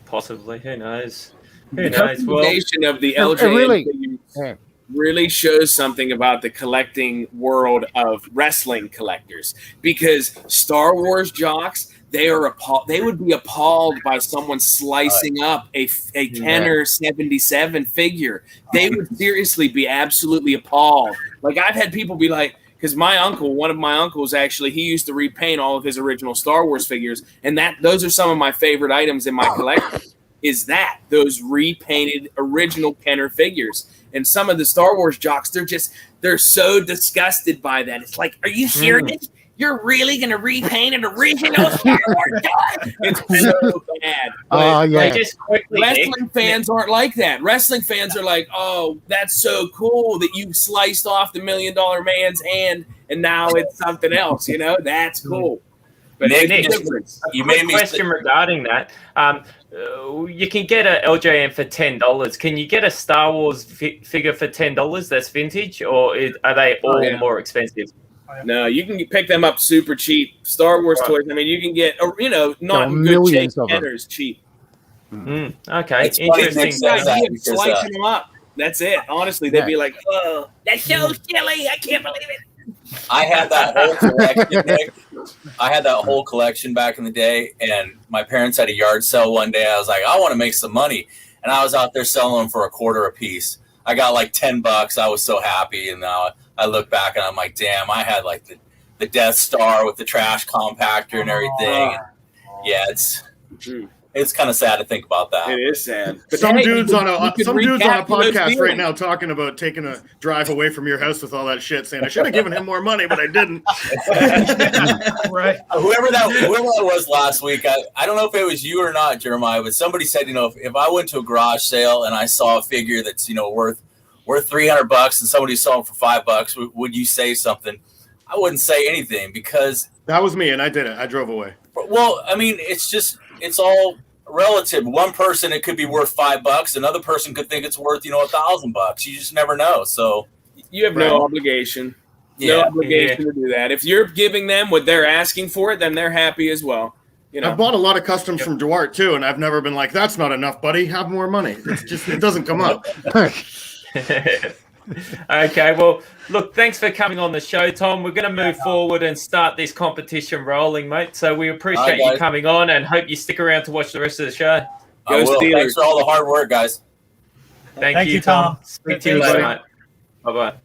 possibly, who knows? The combination of the LJ really shows something about the collecting world of wrestling collectors, because Star Wars jocks, they would be appalled by someone slicing up a Kenner 77 figure. They would seriously be absolutely appalled. Like, I've had people be like, because one of my uncles actually, he used to repaint all of his original Star Wars figures, and those are some of my favorite items in my collection. Is those repainted original Kenner figures. And some of the Star Wars jocks, they're so disgusted by that. It's like, are you serious? You're really going to repaint an original Star Wars jock? It's so bad. Wrestling fans aren't like that. Wrestling fans are like, oh, that's so cool that you sliced off the $1 Million Man's hand and now it's something else. That's cool. But Nick, you made me question regarding that. You can get a LJN for $10. Can you get a Star Wars figure for $10 that's vintage, or are they all more expensive? No, you can pick them up super cheap. Star Wars toys. I mean, you can get not good shape Kenners cheap. Okay, it's interesting. Slicing them up. That's it. Honestly, they'd be like, "Oh, that's so silly! I can't believe it." I had that whole collection, Nick. I had that whole collection back in the day, and my parents had a yard sale one day. I was like, I want to make some money, and I was out there selling them for $0.25 a piece. I got like $10. I was so happy, and now I look back and I'm like, damn, I had like the Death Star with the trash compactor and everything. Yeah, it's kind of sad to think about that. It is sad. But some dude's on a podcast right now talking about taking a drive away from your house with all that shit, saying I should have given him more money, but I didn't. Right. Whoever that was last week, I don't know if it was you or not, Jeremiah, but somebody said, if I went to a garage sale and I saw a figure that's worth $300 and somebody saw it for $5, would you say something? I wouldn't say anything, because that was me, and I did it. I drove away. Well, I mean, it's all relative. One person, it could be worth $5. Another person could think it's worth, $1,000. You just never know. So you have no obligation. No obligation to do that. If you're giving them what they're asking for it, then they're happy as well. I've bought a lot of customs from Duarte too, and I've never been like, that's not enough, buddy. Have more money. It doesn't come up. Okay, well, look, thanks for coming on the show, Tom. We're going to move forward and start this competition rolling, mate. So we appreciate you coming on and hope you stick around to watch the rest of the show. Go Steelers. Thanks for all the hard work, guys. Thank you, Tom. Speak to you later, mate. Bye-bye.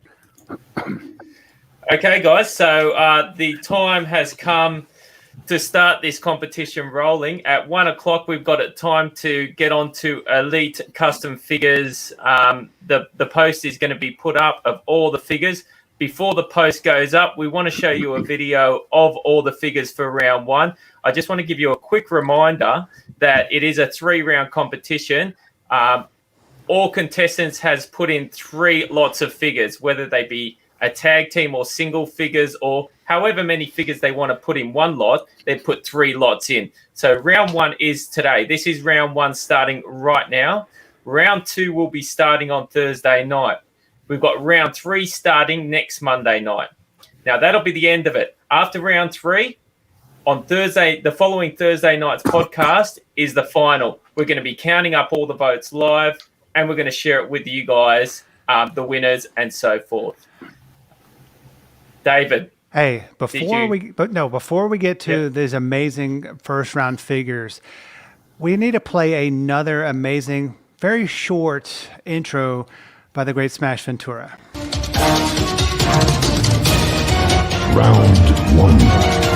Okay, guys, so the time has come to start this competition rolling. At 1 o'clock, we've got it time to get on to Elite Custom Figures. The post is going to be put up of all the figures. Before the post goes up, we want to show you a video of all the figures for round 1. I just want to give you a quick reminder that it is a 3-round competition. All contestants has put in 3 lots of figures, whether they be a tag team or single figures or however many figures they want to put in one lot, they put 3 lots in. So round 1 is today. This is round 1 starting right now. Round 2 will be starting on Thursday night. We've got round 3 starting next Monday night. Now, that'll be the end of it. After round 3, on Thursday, the following Thursday night's podcast is the final. We're going to be counting up all the votes live, and we're going to share it with you guys, the winners, and so forth. David. Hey, before we get to these amazing first round figures, we need to play another amazing, very short intro by the great Smash Ventura. Round 1.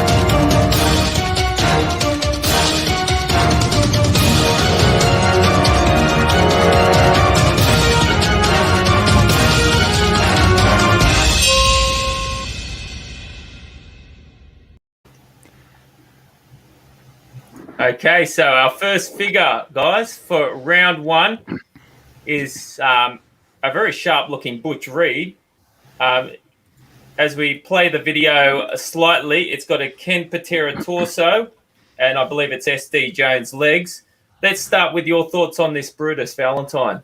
Okay, so our first figure, guys, for round 1 is a very sharp-looking Butch Reed. As we play the video slightly, it's got a Ken Patera torso, and I believe it's SD Jones legs. Let's start with your thoughts on this Brutus, Valentine.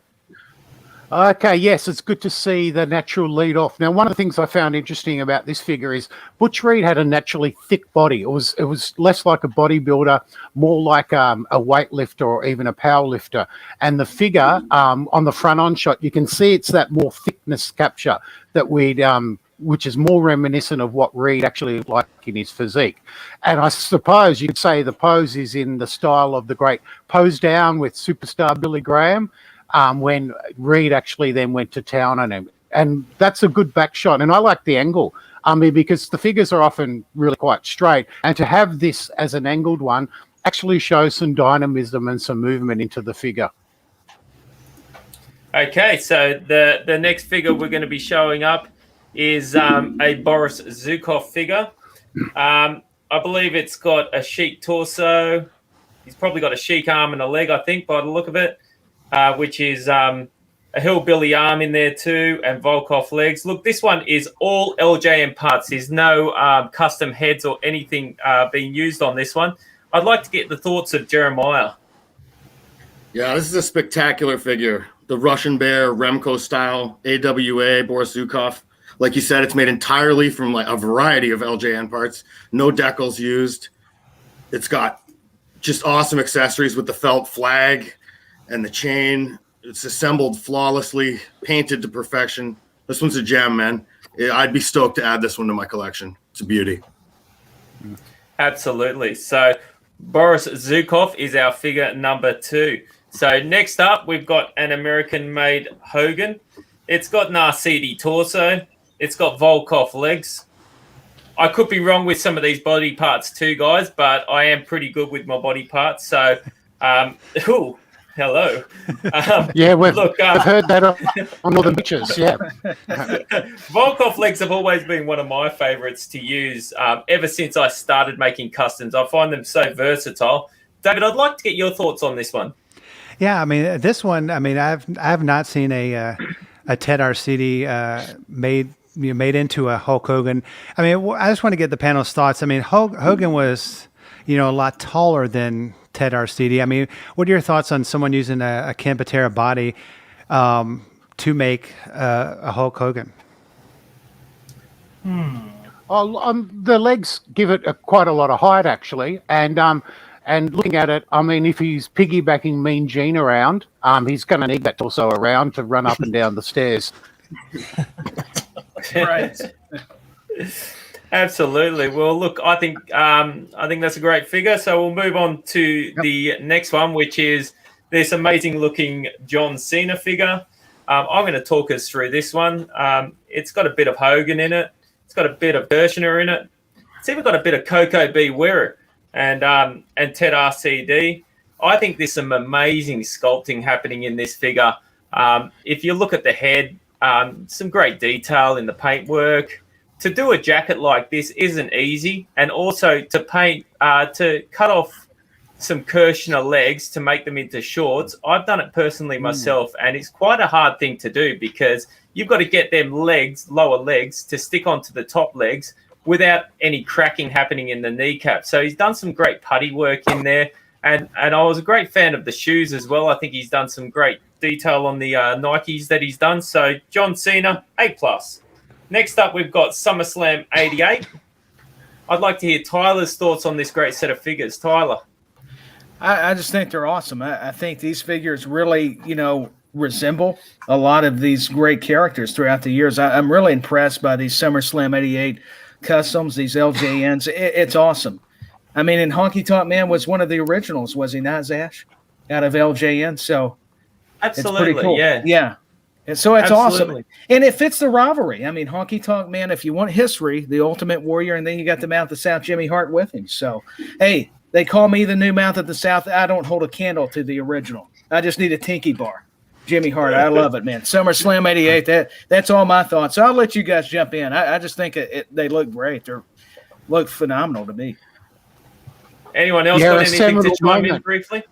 Okay, yes, it's good to see the natural lead off. Now, one of the things I found interesting about this figure is Butch Reed had a naturally thick body. It was less like a bodybuilder, more like a weightlifter or even a power lifter. And the figure on the front on shot, you can see it's that more thickness capture that which is more reminiscent of what Reed actually looked like in his physique. And I suppose you could say the pose is in the style of the great Pose Down with superstar Billy Graham. When Reed actually then went to town on him. And that's a good back shot. And I like the angle. Because the figures are often really quite straight. And to have this as an angled one actually shows some dynamism and some movement into the figure. Okay, so the next figure we're going to be showing up is a Boris Zukov figure. I believe it's got a chic torso. He's probably got a chic arm and a leg, I think, by the look of it. Which is a hillbilly arm in there too, and Volkov legs. Look, this one is all LJN parts. There's no custom heads or anything being used on this one. I'd like to get the thoughts of Jeremiah. Yeah, this is a spectacular figure. The Russian Bear, Remco style, AWA, Boris Zukov. Like you said, it's made entirely from like a variety of LJN parts. No decals used. It's got just awesome accessories with the felt flag and the chain. It's assembled flawlessly, painted to perfection. This one's a gem, man. I'd be stoked to add this one to my collection. It's a beauty. Absolutely. So Boris Zukov is our figure number 2. So next up, we've got an American-made Hogan. It's got an RCD torso. It's got Volkov legs. I could be wrong with some of these body parts too, guys, but I am pretty good with my body parts. So, hello. Yeah, we've heard that on all the pictures, yeah. Volkov legs have always been one of my favorites to use ever since I started making customs. I find them so versatile. David, I'd like to get your thoughts on this one. Yeah, I mean, this one, I mean, I have not seen a Ted Arcidi made into a Hulk Hogan. I mean, I just want to get the panel's thoughts. I mean, Hogan was, a lot taller than Ted Arcidi. I mean, what are your thoughts on someone using a Ken Patera body to make a Hulk Hogan? The legs give it quite a lot of height, actually. And looking at it, I mean, if he's piggybacking Mean Gene around, he's going to need that torso around to run up and down the stairs. Right. Absolutely. Well, look, I think that's a great figure. So we'll move on to the next one, which is this amazing looking John Cena figure. I'm going to talk us through this one. It's got a bit of Hogan in it. It's got a bit of Kirshner in it. It's even got a bit of Coco B. Ware. and Ted RCD. I think there's some amazing sculpting happening in this figure. If you look at the head, some great detail in the paintwork. To do a jacket like this isn't easy, and also to paint, to cut off some Kirshner legs to make them into shorts. I've done it personally myself, and it's quite a hard thing to do because you've got to get them legs, lower legs, to stick onto the top legs without any cracking happening in the kneecap. So he's done some great putty work in there, and I was a great fan of the shoes as well. I think he's done some great detail on the Nikes that he's done. So John Cena, A+. Next up, we've got SummerSlam 88. I'd like to hear Tyler's thoughts on this great set of figures. Tyler. I just think they're awesome. I think these figures really, resemble a lot of these great characters throughout the years. I'm really impressed by these SummerSlam 88 customs, these LJNs. It's awesome. I mean, and Honky Tonk Man was one of the originals, was he not, Zash? Out of LJN. So absolutely, it's pretty cool. Yeah. Yeah. And so it's Absolutely. awesome. And it fits the rivalry. I mean, Honky Tonk Man, if you want history, the Ultimate Warrior, and then you got the Mouth of the South, Jimmy Hart with him. So, hey, they call me the new Mouth of the South. I don't hold a candle to the original. I just need a Tinky bar. Jimmy Hart, I love it, man. SummerSlam 88, that's all my thoughts. So I'll let you guys jump in. I just think they look great. They look phenomenal to me. Anyone else got anything to chime in briefly?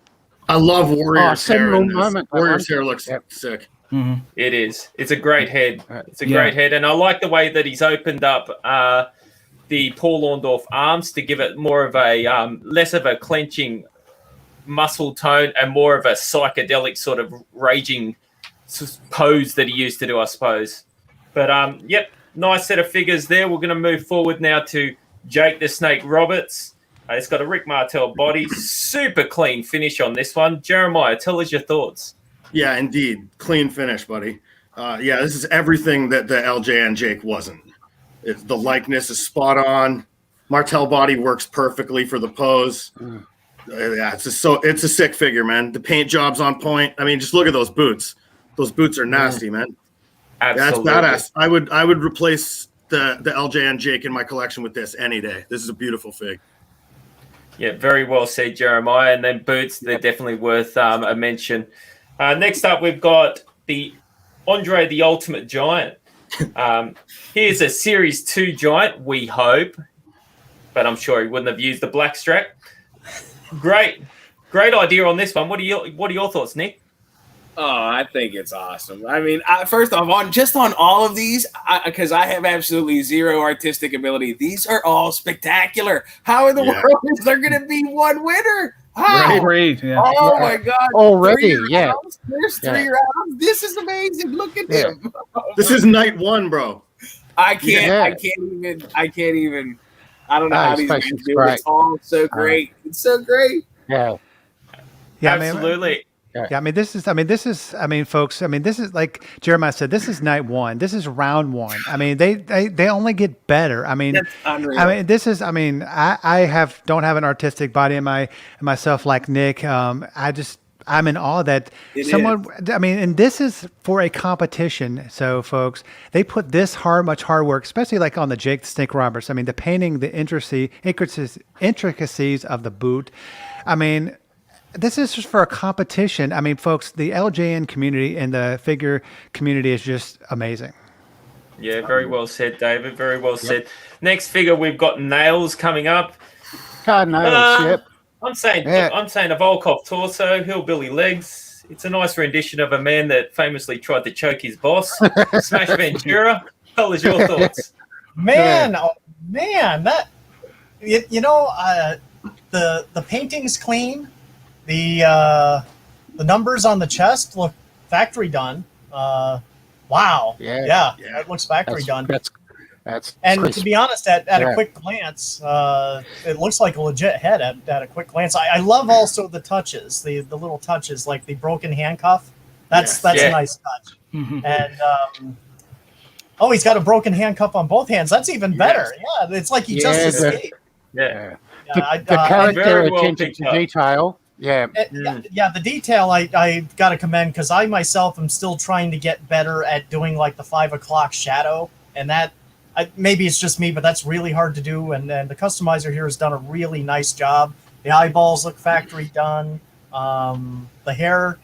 I love Warrior's hair. Moment. Warrior's hair looks sick. Mm-hmm. It is. It's a great head. It's a great head. And I like the way that he's opened up the Paul Orndorff arms to give it more of a less of a clenching muscle tone and more of a psychedelic sort of raging pose that he used to do, I suppose. But, yep, nice set of figures there. We're going to move forward now to Jake the Snake Roberts. It's got a Rick Martel body. Super clean finish on this one. Jeremiah, tell us your thoughts. Yeah, indeed. Clean finish, buddy. This is everything that the LJN Jake wasn't. The likeness is spot on. Martel body works perfectly for the pose. It's a sick figure, man. The paint job's on point. I mean, just look at those boots. Those boots are nasty, man. Absolutely. That's badass. I would replace the LJN Jake in my collection with this any day. This is a beautiful fig. Yeah, very well said, Jeremiah. And then boots, they're definitely worth a mention. Next up, we've got the Andre the Ultimate Giant. Here's a Series 2 Giant, we hope. But I'm sure he wouldn't have used the black strap. Great idea on this one. What are your thoughts, Nick? Oh, I think it's awesome. I mean, first off, on all of these, because I have absolutely zero artistic ability, these are all spectacular. How in the world is there going to be one winner? How? Great. Yeah. Oh my God! Already, There's 3 rounds. This is amazing. Look at him. This is night 1, bro. I can't even. I don't know how these guys do it. It's all so great. It's so great. Yeah. Absolutely. Folks, this is like Jeremiah said, this is night 1. This is round 1. I mean, they only get better. That's unreal. I don't have an artistic body in myself like Nick. I'm in awe that and this is for a competition. So folks, they put this much hard work, especially like on the Jake the Snake Roberts. I mean, the painting, the intricacies of the boot. I mean, this is just for a competition. I mean, folks, the LJN community and the figure community is just amazing. Yeah, very well said, David. Very well said. Next figure, we've got Nails coming up. Nails, yep. I'm saying a Volkov torso, hillbilly legs. It's a nice rendition of a man that famously tried to choke his boss. Smash Ventura. Tell us your thoughts. The painting's clean. The numbers on the chest look factory done. Wow. Yeah. It looks factory done. And to be honest, at a quick glance, it looks like a legit head at a quick glance. I love also the touches, the little touches, like the broken handcuff. That's a nice touch. Mm-hmm. And he's got a broken handcuff on both hands. That's even better. Yeah, it's like he just escaped. The character attention to detail. Yeah. The detail I got to commend, because I myself am still trying to get better at doing like the 5 o'clock shadow, and that maybe it's just me, but that's really hard to do. And the customizer here has done a really nice job. The eyeballs look factory done. The hair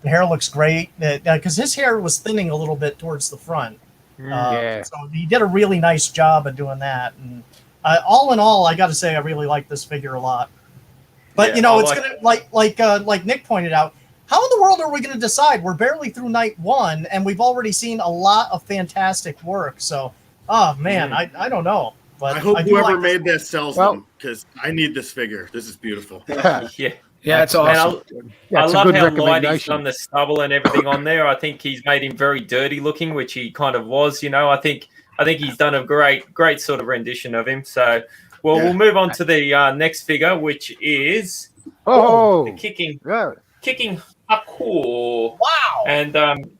looks great because his hair was thinning a little bit towards the front. So he did a really nice job of doing that. And all in all, I got to say, I really like this figure a lot. But it's gonna like Nick pointed out. How in the world are we going to decide? We're barely through night 1, and we've already seen a lot of fantastic work. So, oh man, I don't know. But I hope whoever made this sells them because I need this figure. This is beautiful. Yeah, it's awesome. I love how light he's done the stubble and everything on there. I think he's made him very dirty looking, which he kind of was. I think he's done a great sort of rendition of him. So, we'll move on to the next figure, which is the kicking Haku. Wow! And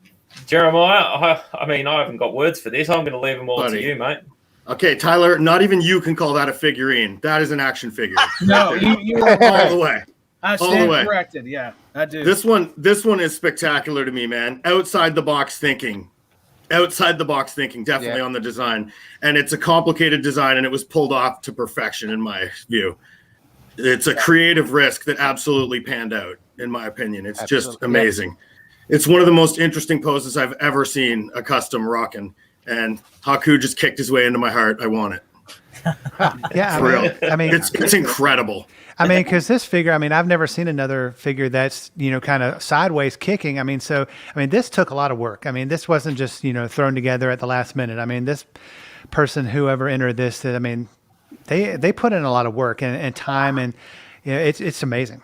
Jeremiah, I mean, I haven't got words for this. I'm going to leave them all to you, mate. Okay, Tyler, not even you can call that a figurine. That is an action figure. No, you all the way. I stand corrected. Yeah, I do. This one is spectacular to me, man. Outside the box thinking, definitely on the design. And it's a complicated design, and it was pulled off to perfection in my view. It's a creative risk that absolutely panned out, in my opinion. It's just amazing. It's one of the most interesting poses I've ever seen a custom rocking. And Haku just kicked his way into my heart. I want it. Yeah, For real. I mean, it's incredible. I mean, because this figure, I mean, I've never seen another figure that's, kind of sideways kicking. I mean, this took a lot of work. I mean, this wasn't just, thrown together at the last minute. I mean, this person, whoever entered this, I mean, they put in a lot of work and time, and it's amazing.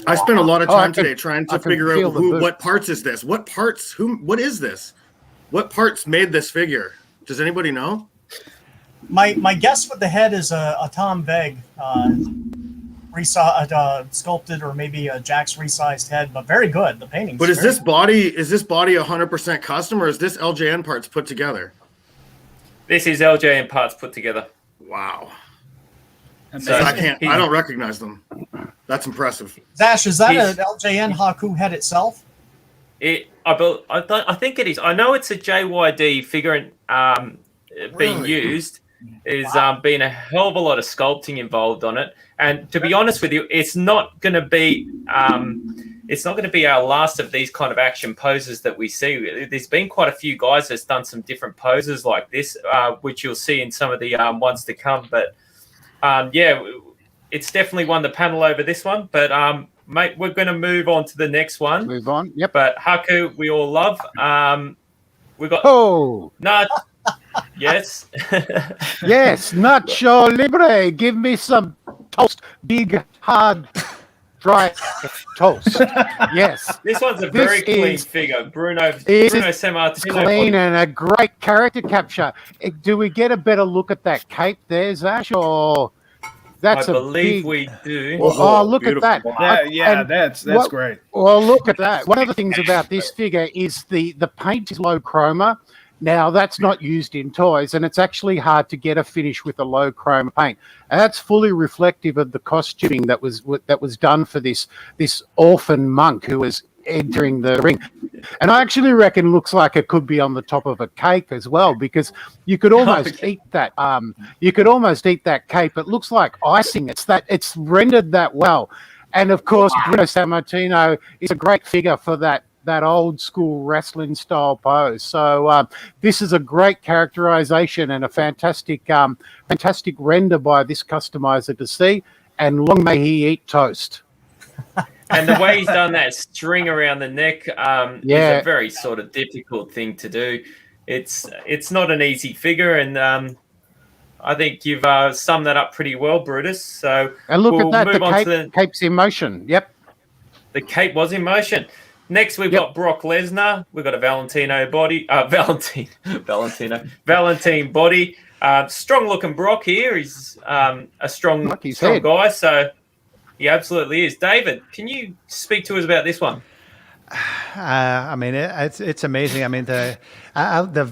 I spent a lot of time today trying to figure out what parts is this? What is this? What parts made this figure? Does anybody know? My guess with the head is a Tom Veg sculpted, or maybe a Jack's resized head, but very good. The painting. But is this body 100% custom, or is this LJN parts put together? This is LJN parts put together. Wow. So I don't recognize them. That's impressive. Zash, is that an LJN Haku head itself? I think it is. I know it's a JYD figure being used. There's been a hell of a lot of sculpting involved on it, and to be honest with you, it's not going to be our last of these kind of action poses that we see. There's been quite a few guys that's done some different poses like this, which you'll see in some of the ones to come. But it's definitely won the panel over this one. But mate, we're going to move on to the next one. Move on. Yep. But Haku, we all love. We got Yes. Yes, Nacho Libre. Give me some toast. Big, hard, dry toast. Yes. This one's a very clean figure. Bruno Sammartino. Clean and a great character capture. Do we get a better look at that cape there, Zash? Or that's I believe we do. Oh, look at that. That's great. Well, look at that. One of the things about this figure is the paint is low chroma. Now, that's not used in toys, and it's actually hard to get a finish with a low chroma paint. And that's fully reflective of the costuming that was done for this orphan monk who was entering the ring. And I actually reckon looks like it could be on the top of a cake as well, because you could almost eat that. You could almost eat that cape. It looks like icing. It's rendered that well. And of course, Bruno Sammartino is a great figure for that old school wrestling style pose. So this is a great characterization and a fantastic render by this customizer to see. And long may he eat toast. And the way he's done that string around the neck is a very sort of difficult thing to do. It's not an easy figure, and I think you've summed that up pretty well, Brutus. So and look at that, the cape's in motion. Yep. The cape was in motion. Next, we've got Brock Lesnar. We've got a Valentine body. Strong-looking Brock here. He's a strong guy, so he absolutely is. David, can you speak to us about this one? I mean, it's amazing. I mean, the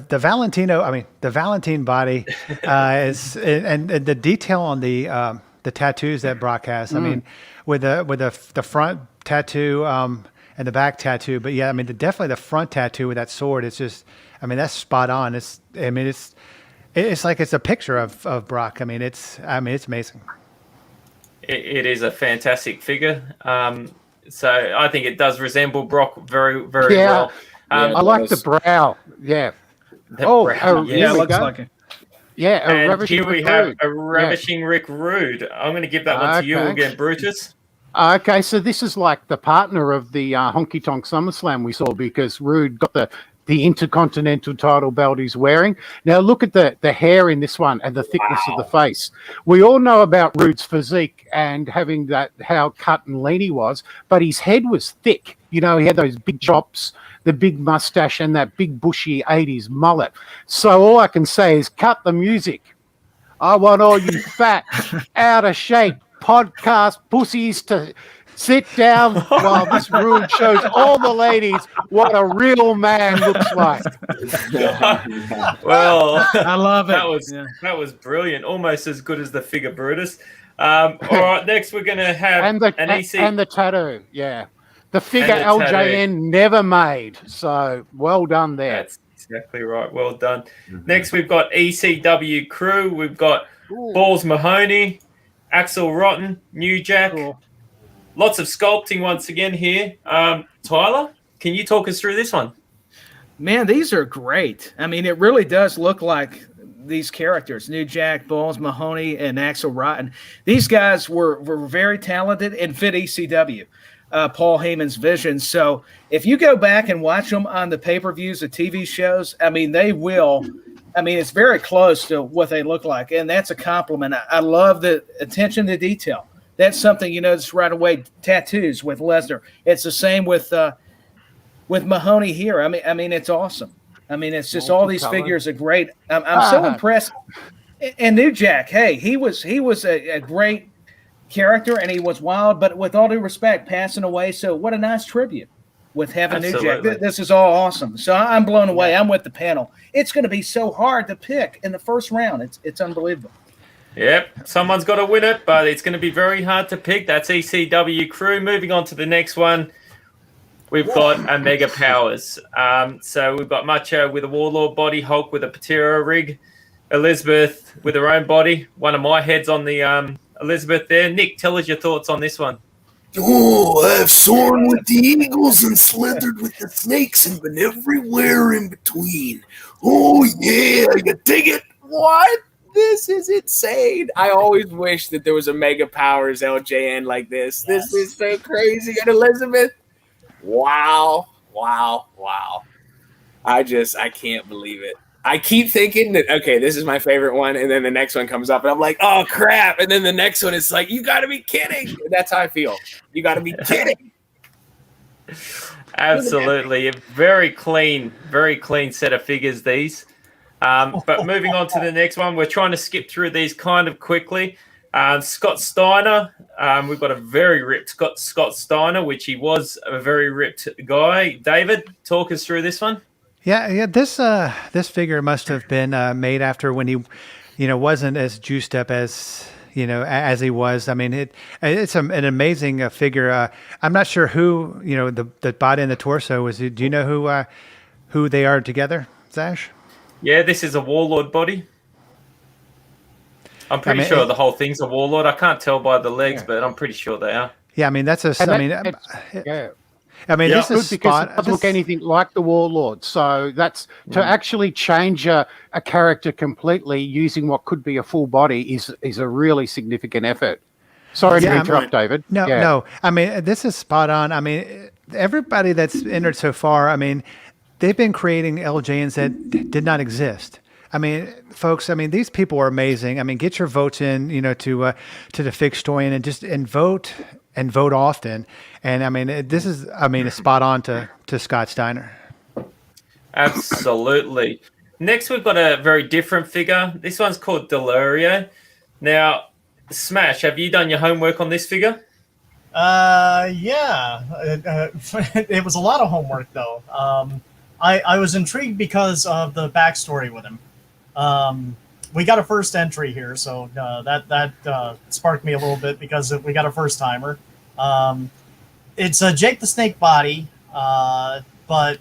Valentino. I mean, the Valentine body is, and the detail on the tattoos that Brock has. I mean, with the front tattoo. And the back tattoo, but definitely the front tattoo with that sword. It's just, that's spot on. It's like it's a picture of Brock. I mean, it's amazing. It is a fantastic figure. So I think it does resemble Brock very, very well. I like the brow. Yeah. Brow, yeah, it looks like it. Yeah, and here we have a Ravishing Rick Rude. I'm going to give that one to you again, Brutus. Okay, so this is like the partner of the Honky Tonk SummerSlam we saw, because Rude got the Intercontinental title belt he's wearing. Now look at the hair in this one and the thickness of the face. We all know about Rude's physique and having how cut and lean he was, but his head was thick. You know, he had those big chops, the big mustache, and that big bushy 80s mullet. So all I can say is cut the music. I want all you fat, out of shape podcast pussies to sit down while this Rude shows all the ladies what a real man looks like. Well, I love it. That was brilliant. Almost as good as the figure, Brutus. All right, next we're going to have and the tattoo. Yeah. The figure LJN never made. So well done there. That's exactly right. Well done. Next, we've got ECW Crew. We've got Balls Mahoney, Axel Rotten, New Jack. Cool. Lots of sculpting once again here. Tyler, can you talk us through this one? Man, these are great. I mean, it really does look like these characters, New Jack, Balls Mahoney, and Axel Rotten. These guys were very talented and fit ECW. Paul Heyman's vision. So if you go back and watch them on the pay-per-views, the TV shows, I mean, it's very close to what they look like. And that's a compliment. I love the attention to detail. That's something you notice right away. Tattoos with Lesnar. It's the same with Mahoney here. I mean, it's awesome. I mean, it's just all these figures are great. I'm so impressed. And New Jack, hey, he was a great character, and he was wild, but with all due respect, passing away. So what a nice tribute with having New Jack. This is all awesome. So I'm blown away. I'm with the panel. It's going to be so hard to pick in the first round. It's unbelievable. Yep, someone's got to win it, but it's going to be very hard to pick. That's ECW Crew. Moving on to the next one, we've got Omega Powers. So we've got Macho with a Warlord body, Hulk with a Patera rig, Elizabeth with her own body. One of my heads on the Elizabeth there. Nick, tell us your thoughts on this one. Oh, I've soared with the eagles and slithered with the snakes and been everywhere in between. Oh, yeah, you dig it? What? This is insane. I always wish that there was a Mega Powers LJN like this. Yes. This is so crazy. And Elizabeth, wow. I can't believe it. I keep thinking that, okay, this is my favorite one, and then the next one comes up, and I'm like, oh, crap. And then the next one is like, you got to be kidding. That's how I feel. You got to be kidding. Absolutely. A very clean set of figures, these. But moving on to the next one, we're trying to skip through these kind of quickly. Scott Steiner, we've got a very ripped Scott Steiner, which he was a very ripped guy. David, talk us through this one. Yeah. This figure must have been made after when he, wasn't as juiced up as as he was. I mean, it's an amazing figure. I'm not sure who the body and the torso was. Do you know who they are together, Zash? Yeah, this is a Warlord body. I'm pretty sure the whole thing's a Warlord. I can't tell by the legs, but I'm pretty sure they are. Yeah, I mean this is because it doesn't look anything like the Warlord. So that's to actually change a character completely using what could be a full body is a really significant effort. Sorry to interrupt, David. No. I mean, this is spot on. I mean, everybody that's entered so far, I mean, they've been creating LJNs that did not exist. I mean, folks, these people are amazing. I mean, get your votes in, to the Figstoyan and vote often. And I mean, this is, a spot on to Scott Steiner. Absolutely. Next, we've got a very different figure. This one's called Delario. Now, Smash, have you done your homework on this figure? Yeah. It was a lot of homework, though. I was intrigued because of the backstory with him. We got a first entry here, so that sparked me a little bit because we got a first timer. It's a Jake the Snake body, but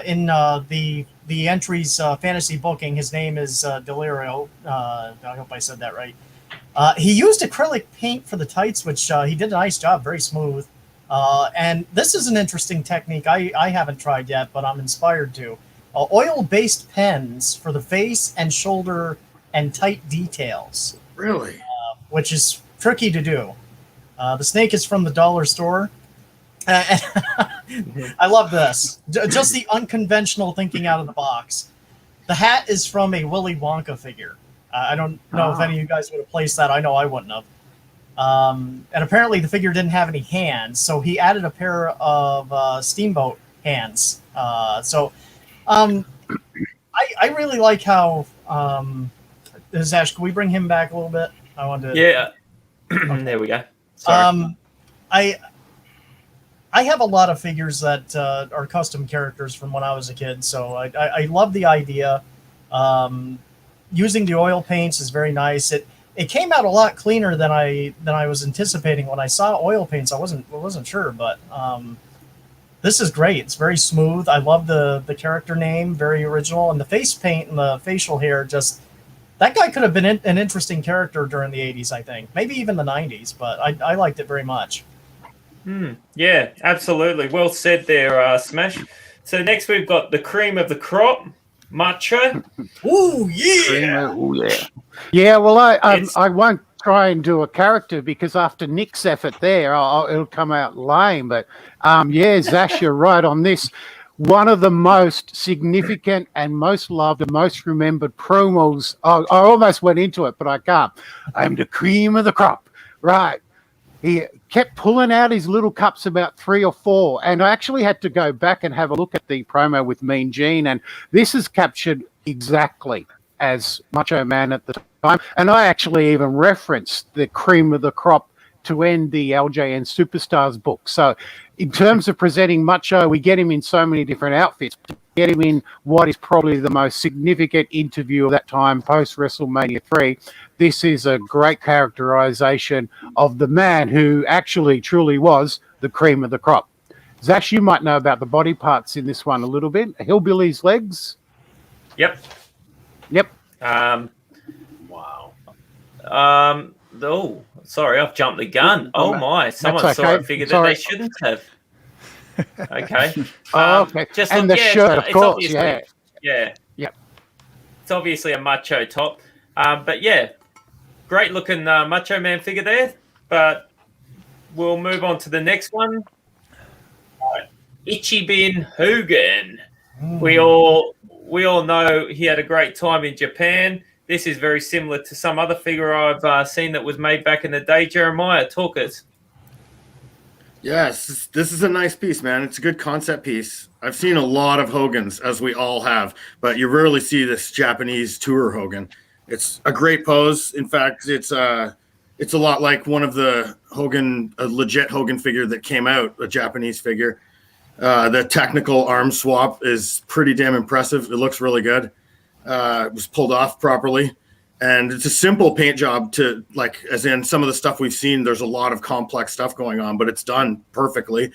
in the entries fantasy booking, his name is Delirio. I hope I said that right. He used acrylic paint for the tights, which he did a nice job, very smooth. And this is an interesting technique I haven't tried yet, but I'm inspired to. Oil-based pens for the face and shoulder and tight details. Really? Which is tricky to do. The snake is from the dollar store. I love this. Just the unconventional thinking out of the box. The hat is from a Willy Wonka figure. I don't know if any of you guys would have placed that. I know I wouldn't have. And apparently the figure didn't have any hands, so he added a pair of steamboat hands. I really like how Zash, can we bring him back a little bit? I wanted to. Yeah. Okay. There we go. Sorry. I have a lot of figures that are custom characters from when I was a kid, so I love the idea. Using the oil paints is very nice. It came out a lot cleaner than I was anticipating when I saw oil paints. I wasn't sure, but this is great. It's very smooth. I love the character name, very original, and the face paint and the facial hair. Just that guy could have been an interesting character during the 80s, I think, maybe even the 90s. But I liked it very much. Yeah, absolutely. Well said there, Smash. So next we've got the cream of the crop, Macho. Ooh, yeah. Ooh, yeah. Yeah, well, I won't try and do a character because after Nick's effort there, it'll come out lame. But yeah, Zash, you're right on this. One of the most significant and most loved and most remembered promos. I almost went into it, but I can't. I'm the cream of the crop. Right. He kept pulling out his little cups, about 3 or 4, and I actually had to go back and have a look at the promo with Mean Gene, and this is captured exactly as Macho Man at the time. And I actually even referenced the cream of the crop to end the LJN Superstars book. So in terms of presenting Macho, we get him in so many different outfits. Get him in what is probably the most significant interview of that time, post WrestleMania 3. This is a great characterization of the man who actually truly was the cream of the crop. Zash, you might know about the body parts in this one a little bit. Hillbilly's legs. Yep. Wow. Oh, sorry, I've jumped the gun. Oh my! Someone saw a figure that they shouldn't have. Okay. Okay. Just and the shirt, of course. Yeah. Yep. It's obviously a Macho top, but yeah, great looking Macho Man figure there. But we'll move on to the next one. Ichiban Hogan. We all know he had a great time in Japan. This is very similar to some other figure I've seen that was made back in the day. Jeremiah, talk us. Yes, this is a nice piece, man. It's a good concept piece. I've seen a lot of Hogans, as we all have, but you rarely see this Japanese tour Hogan. It's a great pose. In fact, it's a lot like one of the Hogan, a legit Hogan figure that came out, a Japanese figure. The technical arm swap is pretty damn impressive. It looks really good. It was pulled off properly. And it's a simple paint job to, like, as in some of the stuff we've seen, there's a lot of complex stuff going on, but it's done perfectly.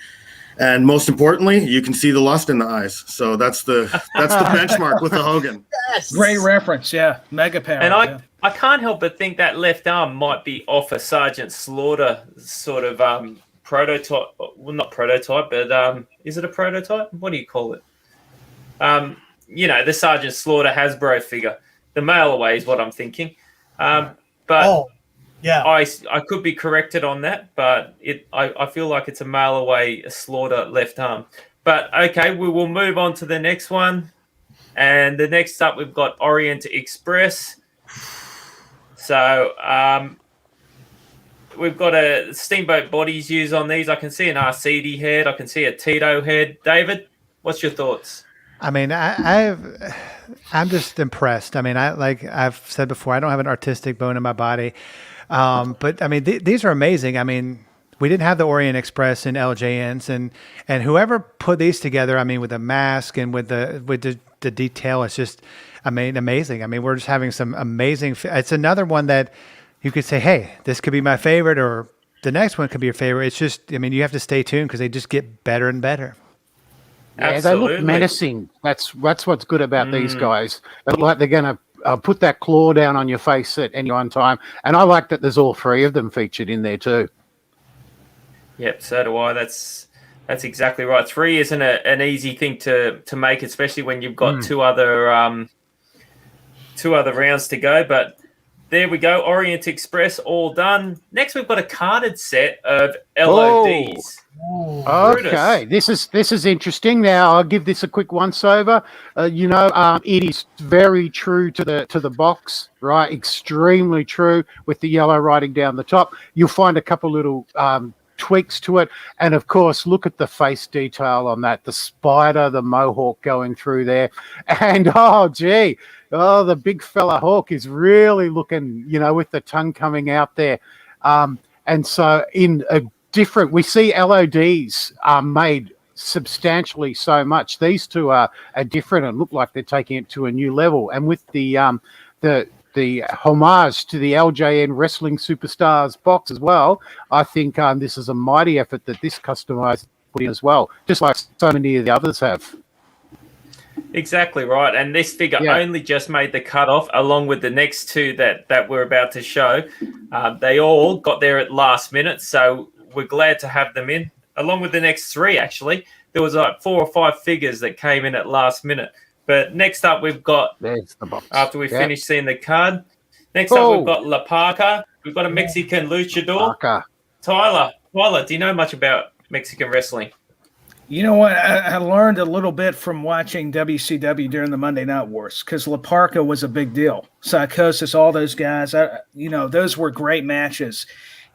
And most importantly, you can see the lust in the eyes. So that's the benchmark with the Hogan. Yes. Great reference, yeah. Mega power. And I can't help but think that left arm might be off a Sergeant Slaughter sort of prototype. Well, not prototype, but is it a prototype? What do you call it? The Sergeant Slaughter Hasbro figure. The mail away is what I'm thinking. I could be corrected on that, but I feel like it's a mail away Slaughter left arm. But okay, we will move on to the next one. And the next up, we've got Orient Express. So we've got a Steamboat bodies used on these. I can see an RCD head. I can see a Tito head. David, what's your thoughts? I mean, I'm just impressed. I mean, like I've said before, I don't have an artistic bone in my body, but I mean, these are amazing. I mean, we didn't have the Orient Express in LJNs, and whoever put these together, I mean, with the mask and with the detail, it's just, I mean, amazing. I mean, we're just having some amazing. It's another one that you could say, hey, this could be my favorite, or the next one could be your favorite. It's just, I mean, you have to stay tuned because they just get better and better. Yeah, they look menacing. That's what's good about these guys. They look like they're going to put that claw down on your face at any one time. And I like that there's all three of them featured in there too. Yep, so do I. That's exactly right. 3 isn't an easy thing to make, especially when you've got two other rounds to go. But there we go. Orient Express all done. Next, we've got a carded set of LODs. Okay, this is interesting. Now I'll give this a quick once over. It is very true to the box, right? Extremely true with the yellow writing down the top. You'll find a couple little tweaks to it, and of course, look at the face detail on that. The spider, the mohawk going through there, and the big fella hawk is really looking, with the tongue coming out there. And so in a different, we see LODs are made substantially so much. These two are different and look like they're taking it to a new level. And with the homage to the LJN Wrestling Superstars box as well, I think this is a mighty effort that this customizer put in as well, just like so many of the others have. Exactly right. And this figure only just made the cutoff along with the next two that we're about to show. They all got there at last minute, so we're glad to have them in, along with the next 3, actually. There was like 4 or 5 figures that came in at last minute. But next up, we've got, there's the box. After we finish seeing the card, next up, we've got La Parca. We've got a Mexican luchador. Tyler, do you know much about Mexican wrestling? You know what? I learned a little bit from watching WCW during the Monday Night Wars, because La Parca was a big deal. Psychosis, all those guys, those were great matches.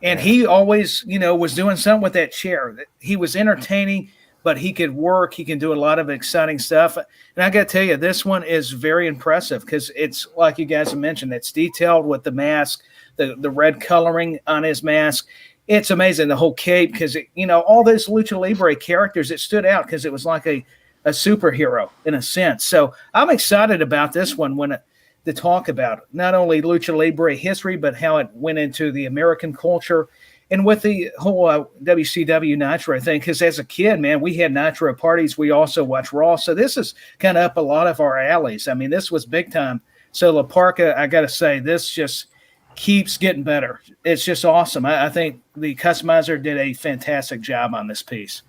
And he always, was doing something with that chair. He was entertaining, but he could work. He can do a lot of exciting stuff. And I got to tell you, this one is very impressive because it's, like you guys have mentioned, it's detailed with the mask, the red coloring on his mask. It's amazing, the whole cape, because, all those Lucha Libre characters, it stood out because it was like a superhero in a sense. So I'm excited about this one to talk about not only Lucha Libre history, but how it went into the American culture and with the whole WCW Nitro thing. Because as a kid, man, we had Nitro parties. We also watched Raw. So this is kind of up a lot of our alleys. I mean, this was big time. So La Parca, I got to say, this just keeps getting better. It's just awesome. I think the customizer did a fantastic job on this piece.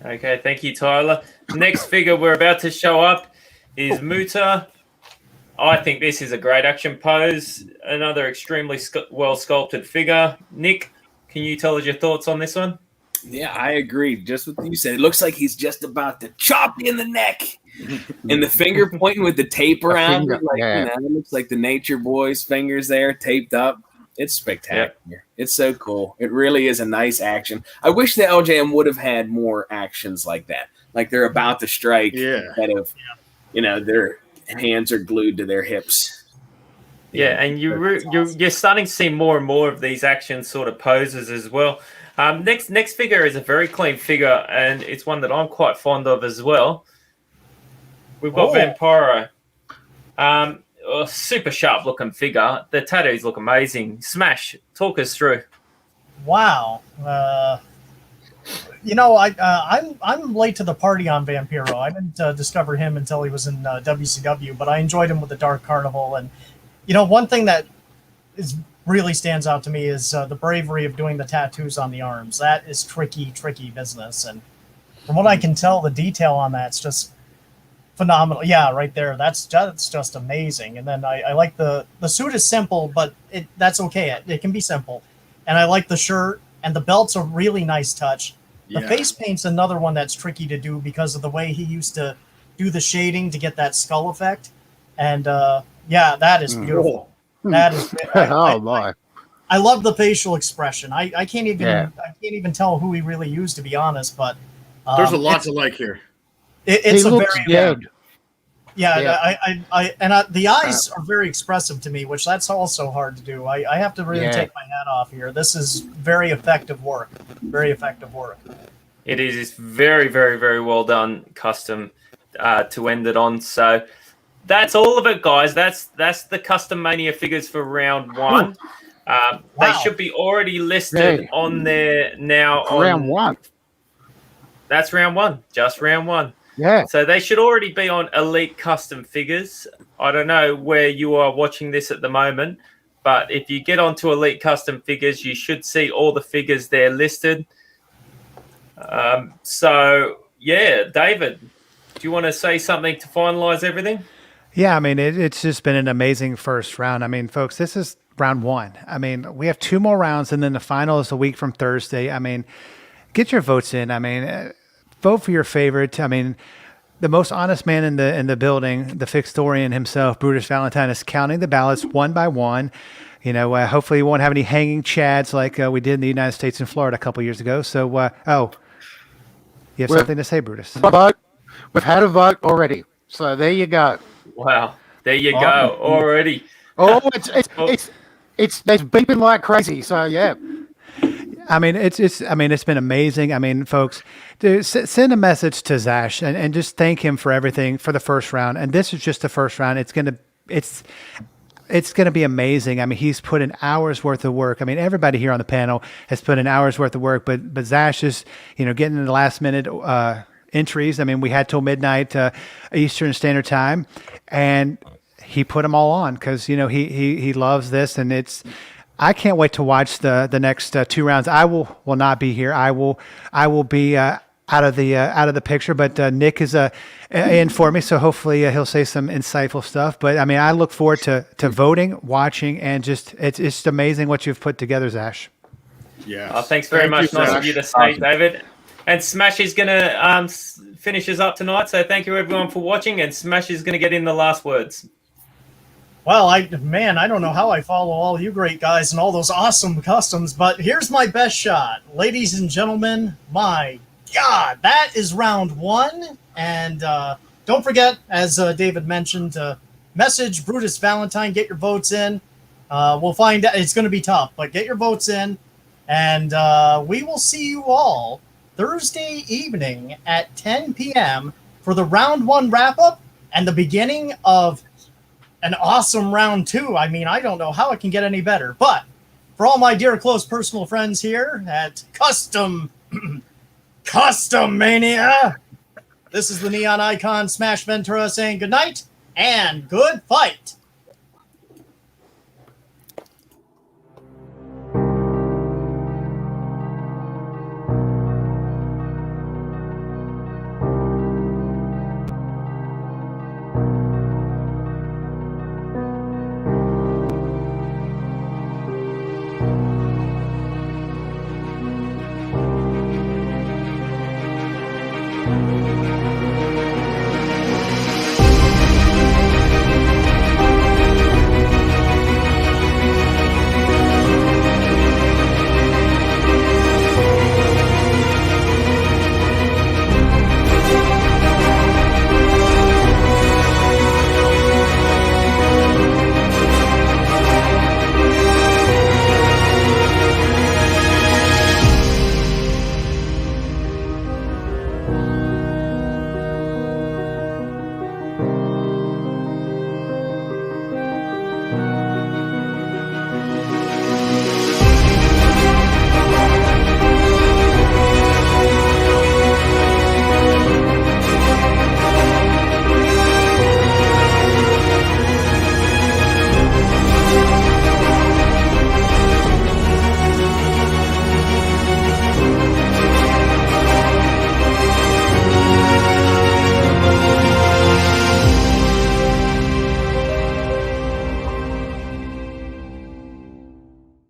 Okay, thank you, Tyler. Next figure we're about to show up is Muta. I think this is a great action pose. Another extremely well sculpted figure. Nick, can you tell us your thoughts on this one? Yeah, I agree. Just what you said. It looks like he's just about to chop you in the neck. And the finger pointing with the tape around it, it looks like the Nature Boy's fingers there taped up. It's spectacular. Yep. It's so cool. It really is a nice action. I wish the LJM would have had more actions like that. Like they're about to strike instead of, their hands are glued to their hips. Yeah, and you're starting to see more and more of these action sort of poses as well. Next figure is a very clean figure, and it's one that I'm quite fond of as well. We've got Vampiro. A super sharp looking figure. The tattoos look amazing. Smash, talk us through. Wow. I'm late to the party on Vampiro. I didn't discover him until he was in WCW, but I enjoyed him with the Dark Carnival. And, one thing that really stands out to me is the bravery of doing the tattoos on the arms. That is tricky business. And from what I can tell, the detail on that's just phenomenal. Yeah, right there. That's just amazing. And then I like the suit is simple, but that's okay. It can be simple. And I like the shirt, and the belt's a really nice touch. The face paint's another one that's tricky to do because of the way he used to do the shading to get that skull effect. And that is beautiful. That is I love the facial expression. I can't even tell who he really used, to be honest, but there's a lot to like here. It's he a looks very dead. The eyes are very expressive to me, which that's also hard to do. I have to really take my hat off here. This is very effective work. Very effective work. It is. It's very, very, very well done, custom to end it on. So that's all of it, guys. That's the CustomMania figures for round 1. They should be already listed on there now. Round 1. That's round 1. Just round 1. Yeah. So they should already be on Elite Custom Figures. I don't know where you are watching this at the moment, but if you get onto Elite Custom Figures, you should see all the figures there listed. So, yeah, David, do you want to say something to finalize everything? Yeah, I mean, it's just been an amazing first round. I mean, folks, this is round one. I mean, we have 2 more rounds, and then the final is a week from Thursday. I mean, get your votes in. I mean, vote for your favorite. I mean, the most honest man in the building, the Fixtorian himself, Brutus Valentine, is counting the ballots one by one. You know, hopefully we won't have any hanging chads like we did in the United States and Florida a couple years ago. So, you have something to say, Brutus? We've had a vote already. So there you go. Wow, there you go already. Oh, it's they're beeping like crazy. So yeah. I mean, it's been amazing. I mean, folks, send a message to Zash and just thank him for everything for the first round. And this is just the first round. It's gonna be amazing. I mean, he's put in hours worth of work. I mean, everybody here on the panel has put in hours worth of work, but Zash is, getting in the last minute entries. I mean, we had till midnight Eastern Standard Time, and he put them all on because he loves this, and I can't wait to watch the next 2 rounds. I will not be here. I will be out of the picture, but Nick is in for me, so hopefully he'll say some insightful stuff. But I mean, I look forward to voting, watching, and it's just amazing what you've put together, Zash. Yeah. Thanks very much. Nice of you to say, David. And Smash is going to finish us up tonight. So thank you everyone for watching. And Smash is going to get in the last words. Well, I don't know how I follow all you great guys and all those awesome customs, but here's my best shot. Ladies and gentlemen, my God, that is round 1. And don't forget, as David mentioned, to message Brutus Valentine, get your votes in. We'll find out. It's going to be tough, but get your votes in. And we will see you all Thursday evening at 10 p.m. for the round 1 wrap-up and the beginning of an awesome round 2. I mean, I don't know how it can get any better. But for all my dear close personal friends here at CustomMania, this is the Neon Icon Smash Ventura saying good night and good fight.